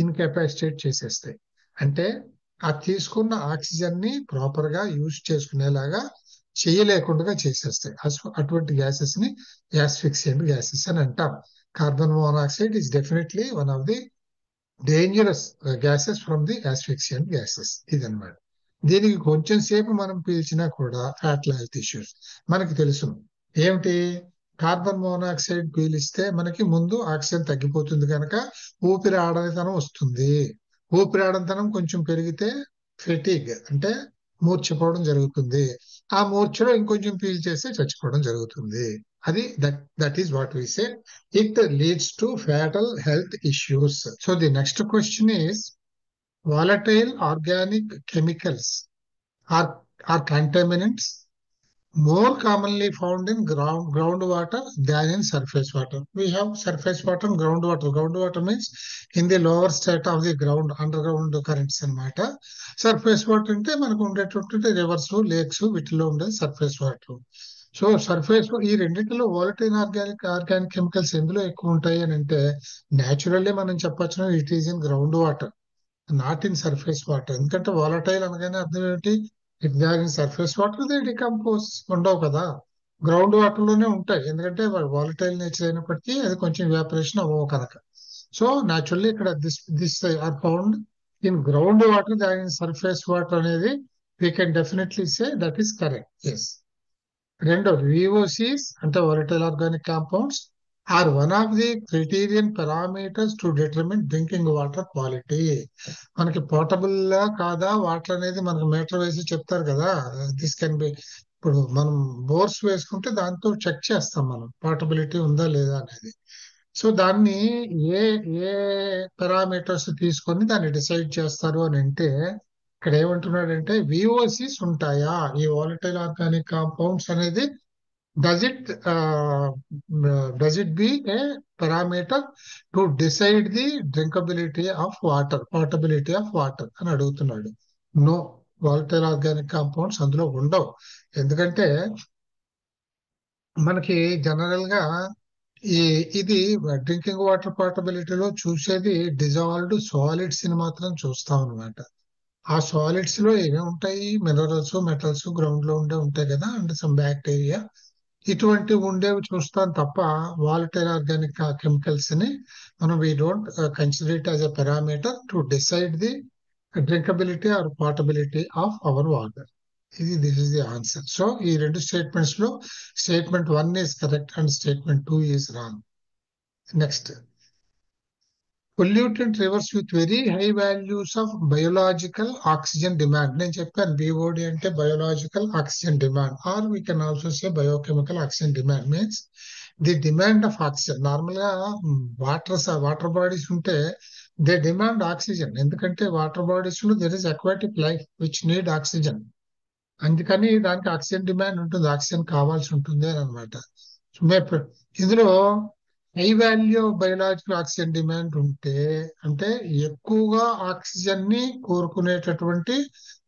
ఇన్కెపాసిటేట్ చేసేస్తాయి, అంటే ఆ తీసుకున్న ఆక్సిజన్ ని ప్రాపర్ గా యూజ్ చేసుకునేలాగా చేయలేకుండా చేసేస్తాయి. అటువంటి గ్యాసెస్ ని యాస్ఫిక్సియంట్ గ్యాసెస్ అని అంటాం. Carbon monoxide is definitely one of the dangerous gases from the asphyxiant gases. ఇదన్నమాట. దీనికి కొంచెం సేపు మనం పీల్చినా కూడా ఫ్యాటల్ హెల్త్ ఇష్యూస్ మనకి తెలుసు. ఏమిటి? కార్బన్ మోనాక్సైడ్ పీలిస్తే మనకి ముందు ఆక్సిజన్ తగ్గిపోతుంది కనుక ఊపిరి ఆడనితనం వస్తుంది. ఊపిరి ఆడనితనం కొంచెం పెరిగితే ఫెటీగ్ అంటే మూర్ఛపోవడం జరుగుతుంది. ఆ మూర్ఛలో ఇంకొంచెం పీల్చేస్తే చచ్చిపోవడం జరుగుతుంది. అది that is what we say it leads to fatal health issues. So the next question is volatile organic chemicals are contaminants more commonly found in groundwater than in surface water. We have surface water and groundwater. Groundwater means in the lower state of the ground, underground currents అన్నమాట. Surface water అంటే మనకు ఉండేటటువంటి reverse, lakes వీటిలో ఉండే surface water. So surface ఈ రెండింటిలో volatile organic chemicals ఎందులో ఎక్కువ ఉంటాయి అని అంటే న్యాచురల్లీ మనం చెప్పొచ్చు it is in ground water, not in surface water. ఎందుకంటే వాలటైల్ అనగానే అర్థం ఏంటి? If they are in surface water they decompose, ఉండవు కదా. గ్రౌండ్ వాటర్ లోనే ఉంటాయి, ఎందుకంటే వాలటైల్ నేచర్ అయినప్పటికీ అది కొంచెం ఎవాపరేషన్ అవ్వవు కనుక. సో న్యాచురల్లీ ఇక్కడ this are found in ground water than in surface water అనేది we can definitely say that is correct. Yes. రెండోది VOCs అంటే volatile organic compounds are one of the criterion parameters to determine drinking water quality. మనకి portable కాదా water అనేది మనకు metre వేసి చెప్తారు కదా. దిస్ కెన్ బి, ఇప్పుడు మనం బోర్స్ వేసుకుంటే దాంతో చెక్ చేస్తాం మనం పోర్టబిలిటీ ఉందా లేదా అనేది. సో దాన్ని ఏ ఏ పారామీటర్స్ తీసుకొని దాన్ని డిసైడ్ చేస్తారు అని అంటే ఇక్కడ ఏమంటున్నాడంటే VOCs ఉంటాయా ఈ వాలటైల్ ఆర్గానిక్ కాంపౌండ్స్ అనేది, does it be a parameter to decide the drinkability of water, portability of water అని అడుగుతున్నాడు. నో, వాలటైల్ ఆర్గానిక్ కాంపౌండ్స్ అందులో ఉండవు. ఎందుకంటే మనకి జనరల్ గా ఇది డ్రింకింగ్ వాటర్ పోర్టబిలిటీలో చూసేది డిజాల్వ్డ్ సాలిడ్స్ ని మాత్రం చూస్తాం అనమాట. ఆ సాలిడ్స్ లో ఏమేమి ఉంటాయి? మినరల్స్, మెటల్స్ గ్రౌండ్ లో ఉంటాయి కదా, అండ్ సమ్ బ్యాక్టీరియా, ఇటువంటి ఉండేవి చూస్తాం తప్ప వాలటైల్ ఆర్గానిక్ కెమికల్స్ ని మనం we don't consider it as a parameter to decide the drinkability or portability of our water. This is the answer. So ఈ రెండు స్టేట్మెంట్స్ లో statement 1 is correct and statement 2 is wrong. Next, pollutant rivers with very high values of biological oxygen demand. నేను చెప్పాను BOD అంటే biological oxygen demand, or we can also say biochemical oxygen demand. Means the demand of oxygen. Normal గా water bodies ఉంటే they demand oxygen, ఎందుకంటే water bodies లో there is aquatic life which need oxygen. అందుకని దానికి oxygen demand ఉంటుంది, oxygen కావాల్సి ఉంటుంది అని అనమాట. ఇందులో high value biological oxygen demand ఉంటే అంటే ఎక్కువగా ఆక్సిజన్ ని కోరుకునేటటువంటి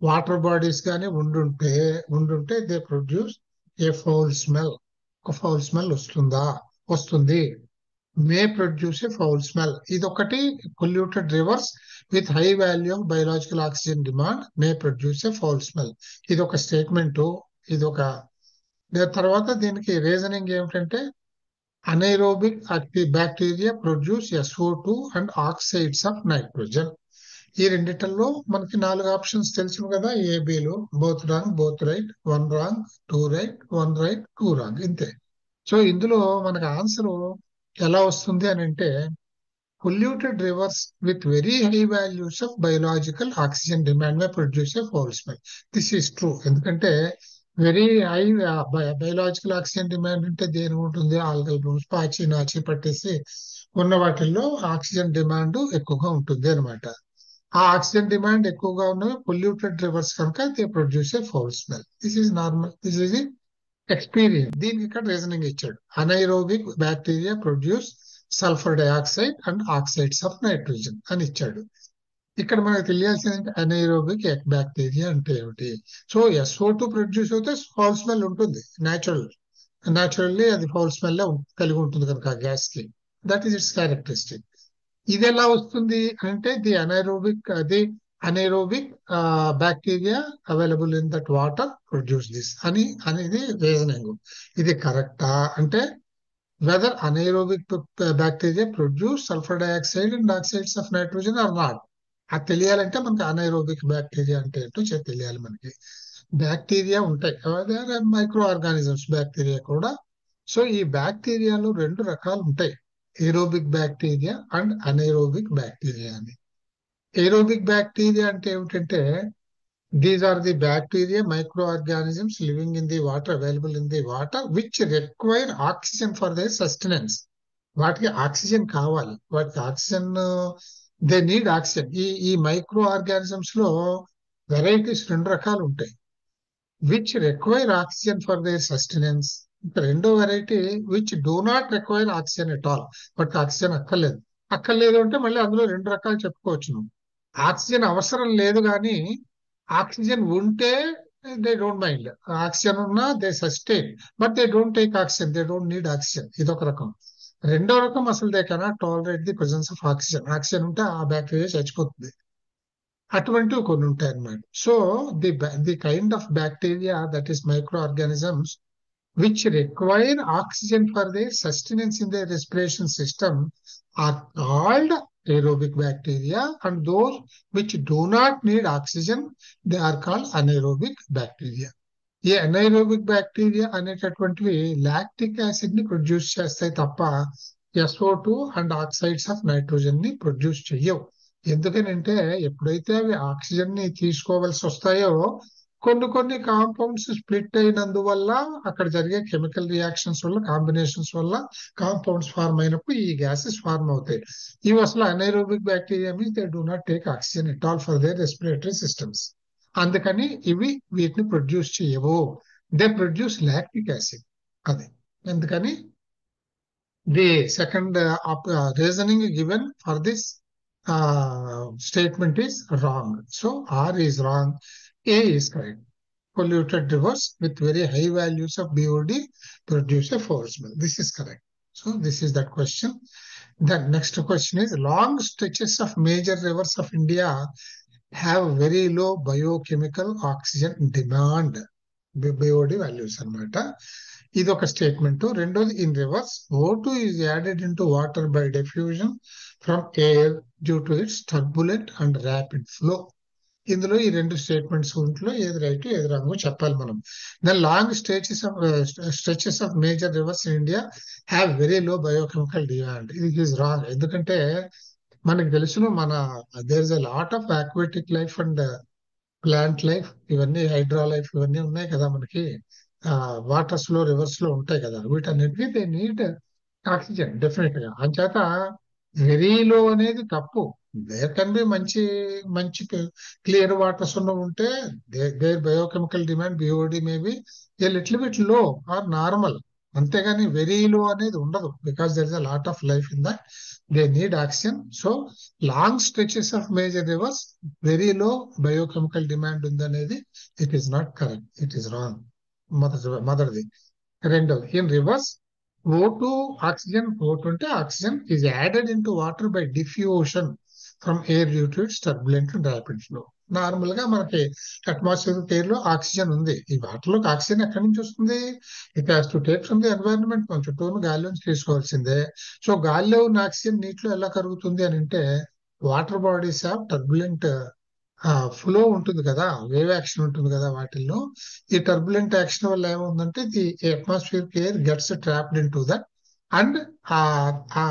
వాటర్ బాడీస్ కానీ ఉండుంటే they produce a foul smell. ఒక ఫౌల్ స్మెల్ వస్తుంది. మే ప్రొడ్యూస్ ఏ ఫౌల్ స్మెల్. ఇదొకటి polluted rivers with high value of biological oxygen demand may produce a foul smell. ఇదొక స్టేట్మెంట్. ఇదొక తర్వాత దీనికి రీజనింగ్ ఏమిటంటే anaerobic bacteria produce SO2 and oxides of nitrogen. ఈ రెండిటల్లో మనకి 4 ఆప్షన్స్ తెలుసు కదా, ఏబిలో both wrong, both right, 1 wrong, 2 right, 1 right, 2 wrong, ఇంతే. సో ఇందులో మనకు ఆన్సర్ ఎలా వస్తుంది అని అంటే polluted rivers with very high values of biological oxygen demand may produce a foul smell. This is true. ఎందుకంటే very high biological oxygen demand అంటే దేని ఉంటుంది? ఆల్గల్ బ్లూమ్స్, నాచి పట్టేసి ఉన్న వాటిల్లో ఆక్సిజన్ డిమాండ్ ఎక్కువగా ఉంటుంది అనమాట. ఆ ఆక్సిజన్ డిమాండ్ ఎక్కువగా ఉన్నవి పొల్యూటెడ్ రివర్స్ కనుక they produce a foul smell. This is normal, this is experience. దీనికి ఇక్కడ రీజనింగ్ ఇచ్చాడు. Anaerobic bacteria produce sulphur dioxide and oxides of nitrogen అని ఇచ్చాడు. ఇక్కడ మనకు తెలియాల్సింది అనైరోబిక్ బ్యాక్టీరియా అంటే ఏమిటి. సో SO2 ప్రొడ్యూస్ అయితే ఫౌల్ స్మెల్ ఉంటుంది, న్యాచురల్లీ అది ఫౌల్ స్మెల్ కలిగి ఉంటుంది కనుక ఆ గ్యాస్ కి. That is its characteristic. ఇది ఎలా వస్తుంది అంటే the anaerobic bacteria available in that water produce this అనేది రీజనింగ్. ఇది కరెక్టా అంటే whether anaerobic bacteria produce sulphur dioxide and oxides of nitrogen or not. అది తెలియాలంటే మనకి అనైరోబిక్ బ్యాక్టీరియా అంటే ఏంటో తెలియాలి మనకి. బ్యాక్టీరియా ఉంటాయి, అదే మైక్రో ఆర్గానిజమ్స్ బ్యాక్టీరియా కూడా. సో ఈ బ్యాక్టీరియాలో రెండు రకాలు ఉంటాయి, ఏరోబిక్ బ్యాక్టీరియా అండ్ అనైరోబిక్ బ్యాక్టీరియా అని. ఏరోబిక్ బ్యాక్టీరియా అంటే ఏమిటంటే, these are the bacteria, microorganisms living in the water, available in the water, which require oxygen for their sustenance. వాటికి ఆక్సిజన్ కావాలి, వాటికి ఆక్సిజన్, దే నీడ్ ఆక్సిజన్. ఈ మైక్రో ఆర్గానిజమ్స్ లో varieties రెండు రకాలు ఉంటాయి, which require oxygen for their sustenance. ఇంకా రెండో variety which do not require oxygen at all, but oxygen అక్కర్లేదు. అక్కర్లేదు అంటే మళ్ళీ అందులో రెండు రకాలు చెప్పుకోవచ్చు నువ్వు. ఆక్సిజన్ అవసరం లేదు కానీ ఆక్సిజన్ ఉంటే దే డోంట్ మైండ్, ఆక్సిజన్ ఉన్నా they sustain, but they don't take oxygen, they don't need oxygen. ఇదొక రకం. రెండో రకం అసలు they cannot tolerate the presence of oxygen. Oxygen ఉంటే ఆ బ్యాక్టీరియా చచ్చిపోతుంది. అటువంటివి కొన్ని ఉంటాయి అన్నమాట. So the kind of bacteria that is micro organisms which require oxygen for their sustenance in their respiration system are called aerobic bacteria, and those which do not need oxygen, they are called anaerobic bacteria. ఈ అనైరోబిక్ bacteria అనేటటువంటివి lactic acid ని produce చేస్తాయి తప్ప SO2 and oxides of nitrogen ని produce చెయ్యవు. ఎందుకనంటే ఎప్పుడైతే అవి ఆక్సిజన్ ని తీసుకోవాల్సి వస్తాయో కొన్ని కాంపౌండ్స్ స్ప్లిట్ అయినందువల్ల అక్కడ జరిగే కెమికల్ రియాక్షన్స్ వల్ల, కాంబినేషన్స్ వల్ల కాంపౌండ్స్ ఫార్మ్ అయినప్పుడు ఈ గ్యాసెస్ ఫార్మ్ అవుతాయి. ఇవి అసలు anaerobic bacteria means they do not take oxygen at all for their respiratory systems. అందుకని ఇవి వీటిని ప్రొడ్యూస్ చేయవు. They produce lactic acid. అది ఎందుకని the second reasoning given for this statement is wrong. So R is wrong, A is correct. Polluted rivers with very high values of BOD produce a foul smell. This is correct. So this is that question. The next question is, long stretches of major rivers of India have very low biochemical oxygen demand. BOD values అన్నమాట. ఇది ఒక statement. రెండోది, in rivers O2 is added into water by diffusion from air due to its turbulent and rapid flow. ఇందులో ఈ రెండు statements ఇంట్లో ఏది right ఏది రాంగ్ చెప్పాలి మనం. The long stretches of major rivers in India have very low biochemical demand. ఇది is wrong. ఎందుకంటే మనకు తెలుసును, there is a lot of aquatic life and plant life, ఇవన్నీ హైడ్రా లైఫ్ ఇవన్నీ ఉన్నాయి కదా మనకి, వాటర్స్ లో రివర్స్ లో ఉంటాయి కదా. వీటన్నిటికీ దే నీడ్ ఆక్సిజన్ డెఫినెట్ గా. అంచేత వెరీ లో అనేది తప్పు. దేర్ కెన్ బి మంచి మంచి క్లియర్ వాటర్స్ ఉన్న ఉంటే there biochemical demand BOD maybe a little bit low or normal. అంతేగాని వెరీ లో అనేది ఉండదు, because there is a lot of life in that. They need oxygen. So long stretches of major rivers very low biochemical demand ఉందనేది it is not correct, it is wrong. మొదటిది. రెండోది, in rivers O2 oxygen, O2 అంటే oxygen is added in to water by diffusion from air due to it's turbulent and rapid flow. Normal గా మనకి atmosphere air లో oxygen ఉంది. ఈ water లోకి oxygen ఎక్కడి నుంచి వస్తుంది? It has to take from the environment. మన చుట్టూ ఉన్న గాలి నుంచి తీసుకోవాల్సిందే. సో గాలిలో ఉన్న ఆక్సిజన్ నీటిలో ఎలా కరుగుతుంది అని అంటే, water bodies of turbulent flow ఉంటుంది కదా, వేవ్ యాక్షన్ ఉంటుంది కదా వాటిల్లో. ఈ టర్బులెంట్ యాక్షన్ వల్ల ఏముందంటే the atmosphere air gets trapped in to that, and ఆ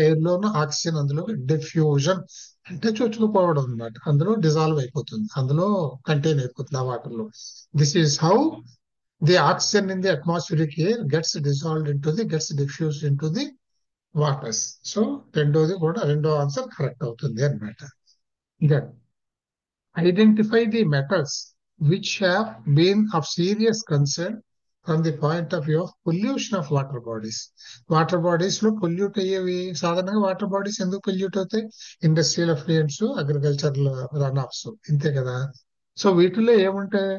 ఎయిర్ లోను ఆక్సిజన్ అందులో డిఫ్యూజన్ అంటే చొచ్చుకుపోవడం అనమాట. అందులో డిజాల్వ్ అయిపోతుంది, అందులో కంటైన్ అయిపోతుంది ఆ వాటర్ లో. This is how the oxygen in the atmospheric air gets dissolved into the, gets diffused into the waters. సో రెండో ఆన్సర్ కరెక్ట్ అవుతుంది అనమాట. Then identify the metals which have been of serious concern from the point of view of pollution of water bodies. Water bodies లో pollute అయ్యేవి, సాధారణంగా water bodies ఎందుకు pollute అవుతాయి? Industrial effluents, agricultural run offs, ఇంతే కదా. So వీటిలో ఏముంటాయి?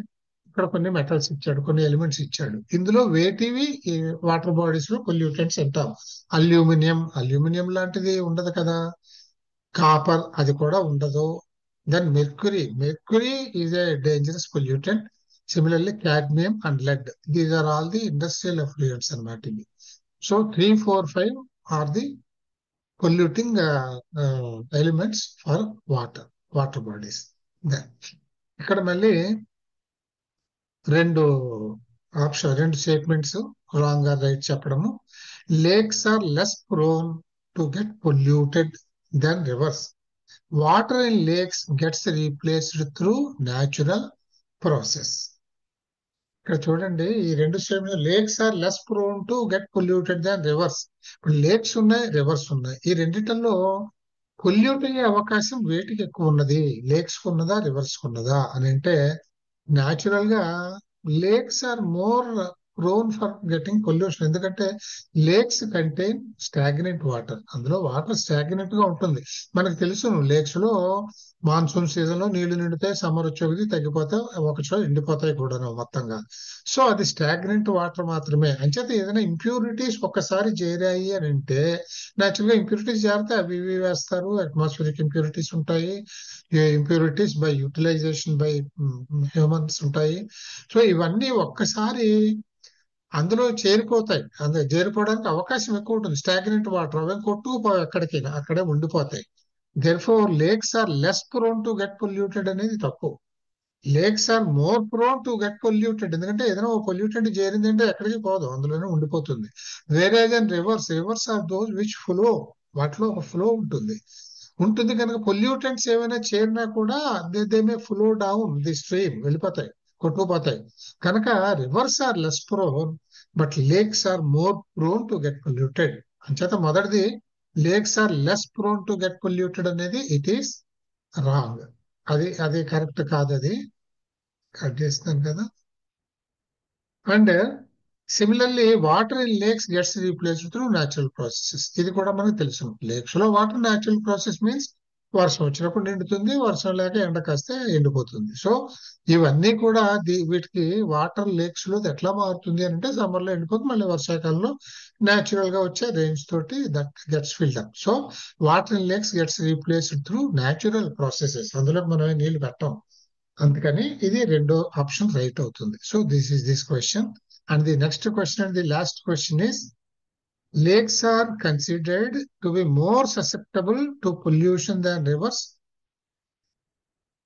ఇక్కడ కొన్ని మెటల్స్ ఇచ్చాడు, కొన్ని ఎలిమెంట్స్ ఇచ్చాడు. ఇందులో వేటివి ఈ వాటర్ బాడీస్ లో పొల్యూటెంట్స్ అంటాం? అల్యూమినియం లాంటిది ఉండదు కదా. కాపర్ అది కూడా ఉండదు. Then mercury is a dangerous pollutant. Similarly, cadmium and lead. These are all the industrial effluents అన్నమాట ఇవి. So 3, 4, 5 are the polluting elements for water. Water bodies. ఇక్కడ మళ్ళీ రెండు రెండు స్టేట్మెంట్స్ రాంగ్ ఆర్ రైట్ చెప్పడము. Lakes are less prone to get polluted then rivers. Water in lakes gets replaced through natural process. ఇక్కడ చూడండి, ఈ రెండు statement lakes are less prone to get polluted than rivers. ఇప్పుడు lakes ఉన్నాయి, rivers ఉన్నాయి. ఈ రెండిటల్లో pollute అయ్యే అవకాశం వేటికి ఎక్కువ ఉన్నది, లేక్స్ కు ఉన్నదా రివర్స్ కు ఉన్నదా అని అంటే, న్యాచురల్ గా lakes are more prone for getting pollution. ఎందుకంటే లేక్స్ కంటైన్ స్టాగ్నెంట్ వాటర్, అందులో వాటర్ స్టాగ్నెంట్ గా ఉంటుంది. మనకు తెలుసు లేక్స్ లో మాన్సూన్ సీజన్ లో నీళ్లు నిండితే సమ్మర్ వచ్చేది తగ్గిపోతాయి, ఒకచో ఎండిపోతాయి కూడా మొత్తంగా. సో అది స్టాగ్నెంట్ వాటర్ మాత్రమే. అంచేత ఏదైనా ఇంప్యూరిటీస్ ఒక్కసారి చేరాయి అని అంటే న్యాచురల్ గా ఇంప్యూరిటీస్ చేరితే అవి ఇవి వేస్తారు. అట్మాస్ఫిరిక్ ఇంప్యూరిటీస్ ఉంటాయి, impurities by utilization by humans ఉంటాయి. సో ఇవన్నీ ఒక్కసారి అందులో చేరిపోతాయి, అందులో చేరిపోవడానికి అవకాశం ఎక్కువ ఉంటుంది. స్టాగ్నెంట్ వాటర్ అవి కొట్టుకుపోయి ఎక్కడికి అక్కడే ఉండిపోతాయి. Therefore lakes are less prone to get polluted అనేది తప్పు. Lakes are more prone to get polluted. ఎందుకంటే ఏదైనా పొల్యూటెడ్ చేరిందంటే ఎక్కడికి పోదు, అందులోనే ఉండిపోతుంది. వేరే then rivers, rivers are those which flow, వాటిలో ఒక ఫ్లో ఉంటుంది కనుక పొల్యూటెంట్స్ ఏమైనా చేరినా కూడా they may flow down the stream, వెళ్ళిపోతాయి, కొట్టుకుపోతాయి. కనుక rivers are less prone but lakes are more prone to get polluted. అంచేత మొదటిది lakes are less prone to get polluted అనేది ఇట్ ఈస్ రాంగ్. అది కరెక్ట్ కాదు. అది కట్ చేస్తున్నాను కదా. And similarly water in lakes gets replaced through natural processes. ఇది కూడా మనకు తెలుసు. లేక్స్ లో వాటర్ న్యాచురల్ ప్రాసెస్ మీన్స్ వర్షం వచ్చినప్పుడు నిండుతుంది, వర్షం లేక ఎండ కాస్తే ఎండిపోతుంది. సో ఇవన్నీ కూడా వీటికి వాటర్ లేక్స్ లో ఎట్లా మారుతుంది అంటే సమ్మర్ లో ఎండిపోతుంది, మళ్ళీ వర్షాకాలంలో న్యాచురల్ గా వచ్చే రేంజ్ తోటి that gets filled up. So water in lakes gets replaced through natural processes. అందులో మనం నీళ్లు పెట్టాం, అందుకని ఇది రెండో ఆప్షన్ రైట్ అవుతుంది. So this is this question. And the next question and the last question is, lakes are considered to be more susceptible to pollution than rivers.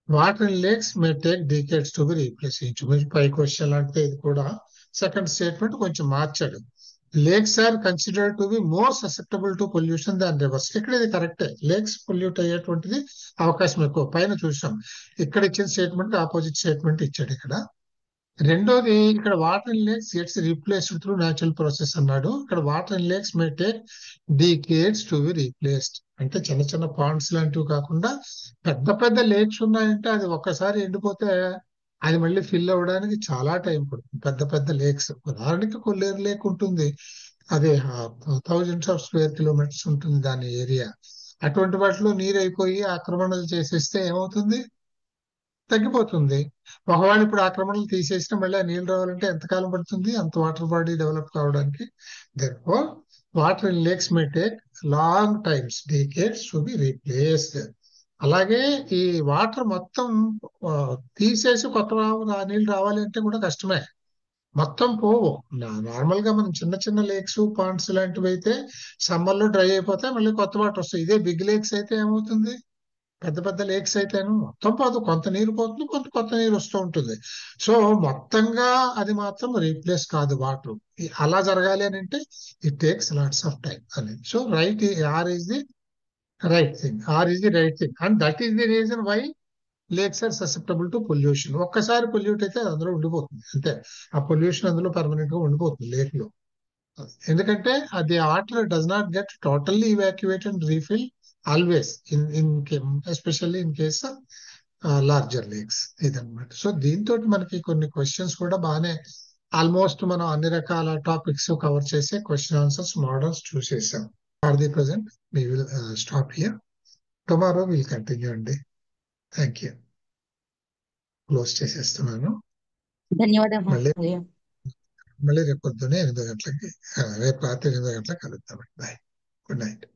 Water in lakes may take decades to be replaced. ఇంచుమించు పై question అంటే ఇది కూడా second statement కొంచెం మార్చాడు. Lakes are considered to be more susceptible to pollution than rivers. ఇక్కడ ఇది కరెక్టే, lakes pollute అయ్యేటువంటిది అవకాశం ఎక్కువ. పైన చూసాం, ఇక్కడ ఇచ్చిన స్టేట్మెంట్ ఆపోజిట్ స్టేట్మెంట్ ఇచ్చాడు ఇక్కడ. రెండోది ఇక్కడ water in lakes gets replaced through natural process అన్నాడు. ఇక్కడ water in lakes may take decades to be replaced. అంటే చిన్న చిన్న పాండ్స్ లాంటివి కాకుండా పెద్ద పెద్ద లేక్స్ ఉన్నాయంటే అది ఒక్కసారి ఎండిపోతే అది మళ్ళీ ఫిల్ అవ్వడానికి చాలా టైం పడుతుంది. పెద్ద పెద్ద లేక్స్, ఉదాహరణకి కొల్లేరు లేక్ ఉంటుంది, అదే థౌజండ్స్ ఆఫ్ స్క్వేర్ కిలోమీటర్స్ ఉంటుంది దాని ఏరియా. అటువంటి వాటిలో నీరు అయిపోయి ఆక్రమణలు చేసేస్తే ఏమవుతుంది, తగ్గిపోతుంది. ఒకవేళ ఇప్పుడు ఆక్రమణలు తీసేసిన మళ్ళీ ఆ నీళ్ళు రావాలంటే ఎంతకాలం పడుతుంది, అంత వాటర్ బాడీ డెవలప్ కావడానికి. therefore water in lakes may take long times, decades to be replaced. అలాగే ఈ వాటర్ మొత్తం తీసేసి కొత్త నీళ్ళు రావాలి అంటే కూడా కష్టమే, మొత్తం పోవు. నార్మల్ గా మనం చిన్న చిన్న లేక్స్ పాండ్స్ లాంటివి అయితే సమ్మర్ లో డ్రై అయిపోతాయి, మళ్ళీ కొత్త వాటర్ వస్తాయి. ఇదే బిగ్ లేక్స్ అయితే ఏమవుతుంది, పెద్ద పెద్ద లేక్స్ అయితేను మొత్తం పోదు, కొంత నీరు పోతుంది, కొంత కొత్త నీరు వస్తూ ఉంటుంది. సో మొత్తంగా అది మాత్రం రీప్లేస్ కాదు వాటర్. అలా జరగాలి అని అంటే it takes lots of time అని. So right, or is the right thing, or is the right thing. And that is the reason why lakes are susceptible to pollution. ఒక్కసారి పొల్యూట్ అయితే అందులో ఉండిపోతుంది అంతే, ఆ పొల్యూషన్ అందులో పర్మనెంట్ గా ఉండిపోతుంది లేక్ లో. ఎందుకంటే అది water does not get totally evacuate and refill always especially in case larger lakes ఇదన్నమాట. సో దీంతో మనకి కొన్ని క్వశ్చన్స్ కూడా బాగానే ఆల్మోస్ట్ మనం అన్ని రకాల టాపిక్స్ కవర్ చేసే క్వశ్చన్ ఆన్సర్స్ మోడల్స్ చూసేసాం. For the present we will stop here. Tomorrow will continue అండి. Thank you. క్లోజ్ చేసేస్తున్నాను. ధన్యవాదాలు మళ్ళీ మహోదయ. మళ్ళీ రేపు పొద్దున్నే 8 గంటలకి, రేపు రాత్రి 8 గంటలకు కలుద్దాం. Bye, good night.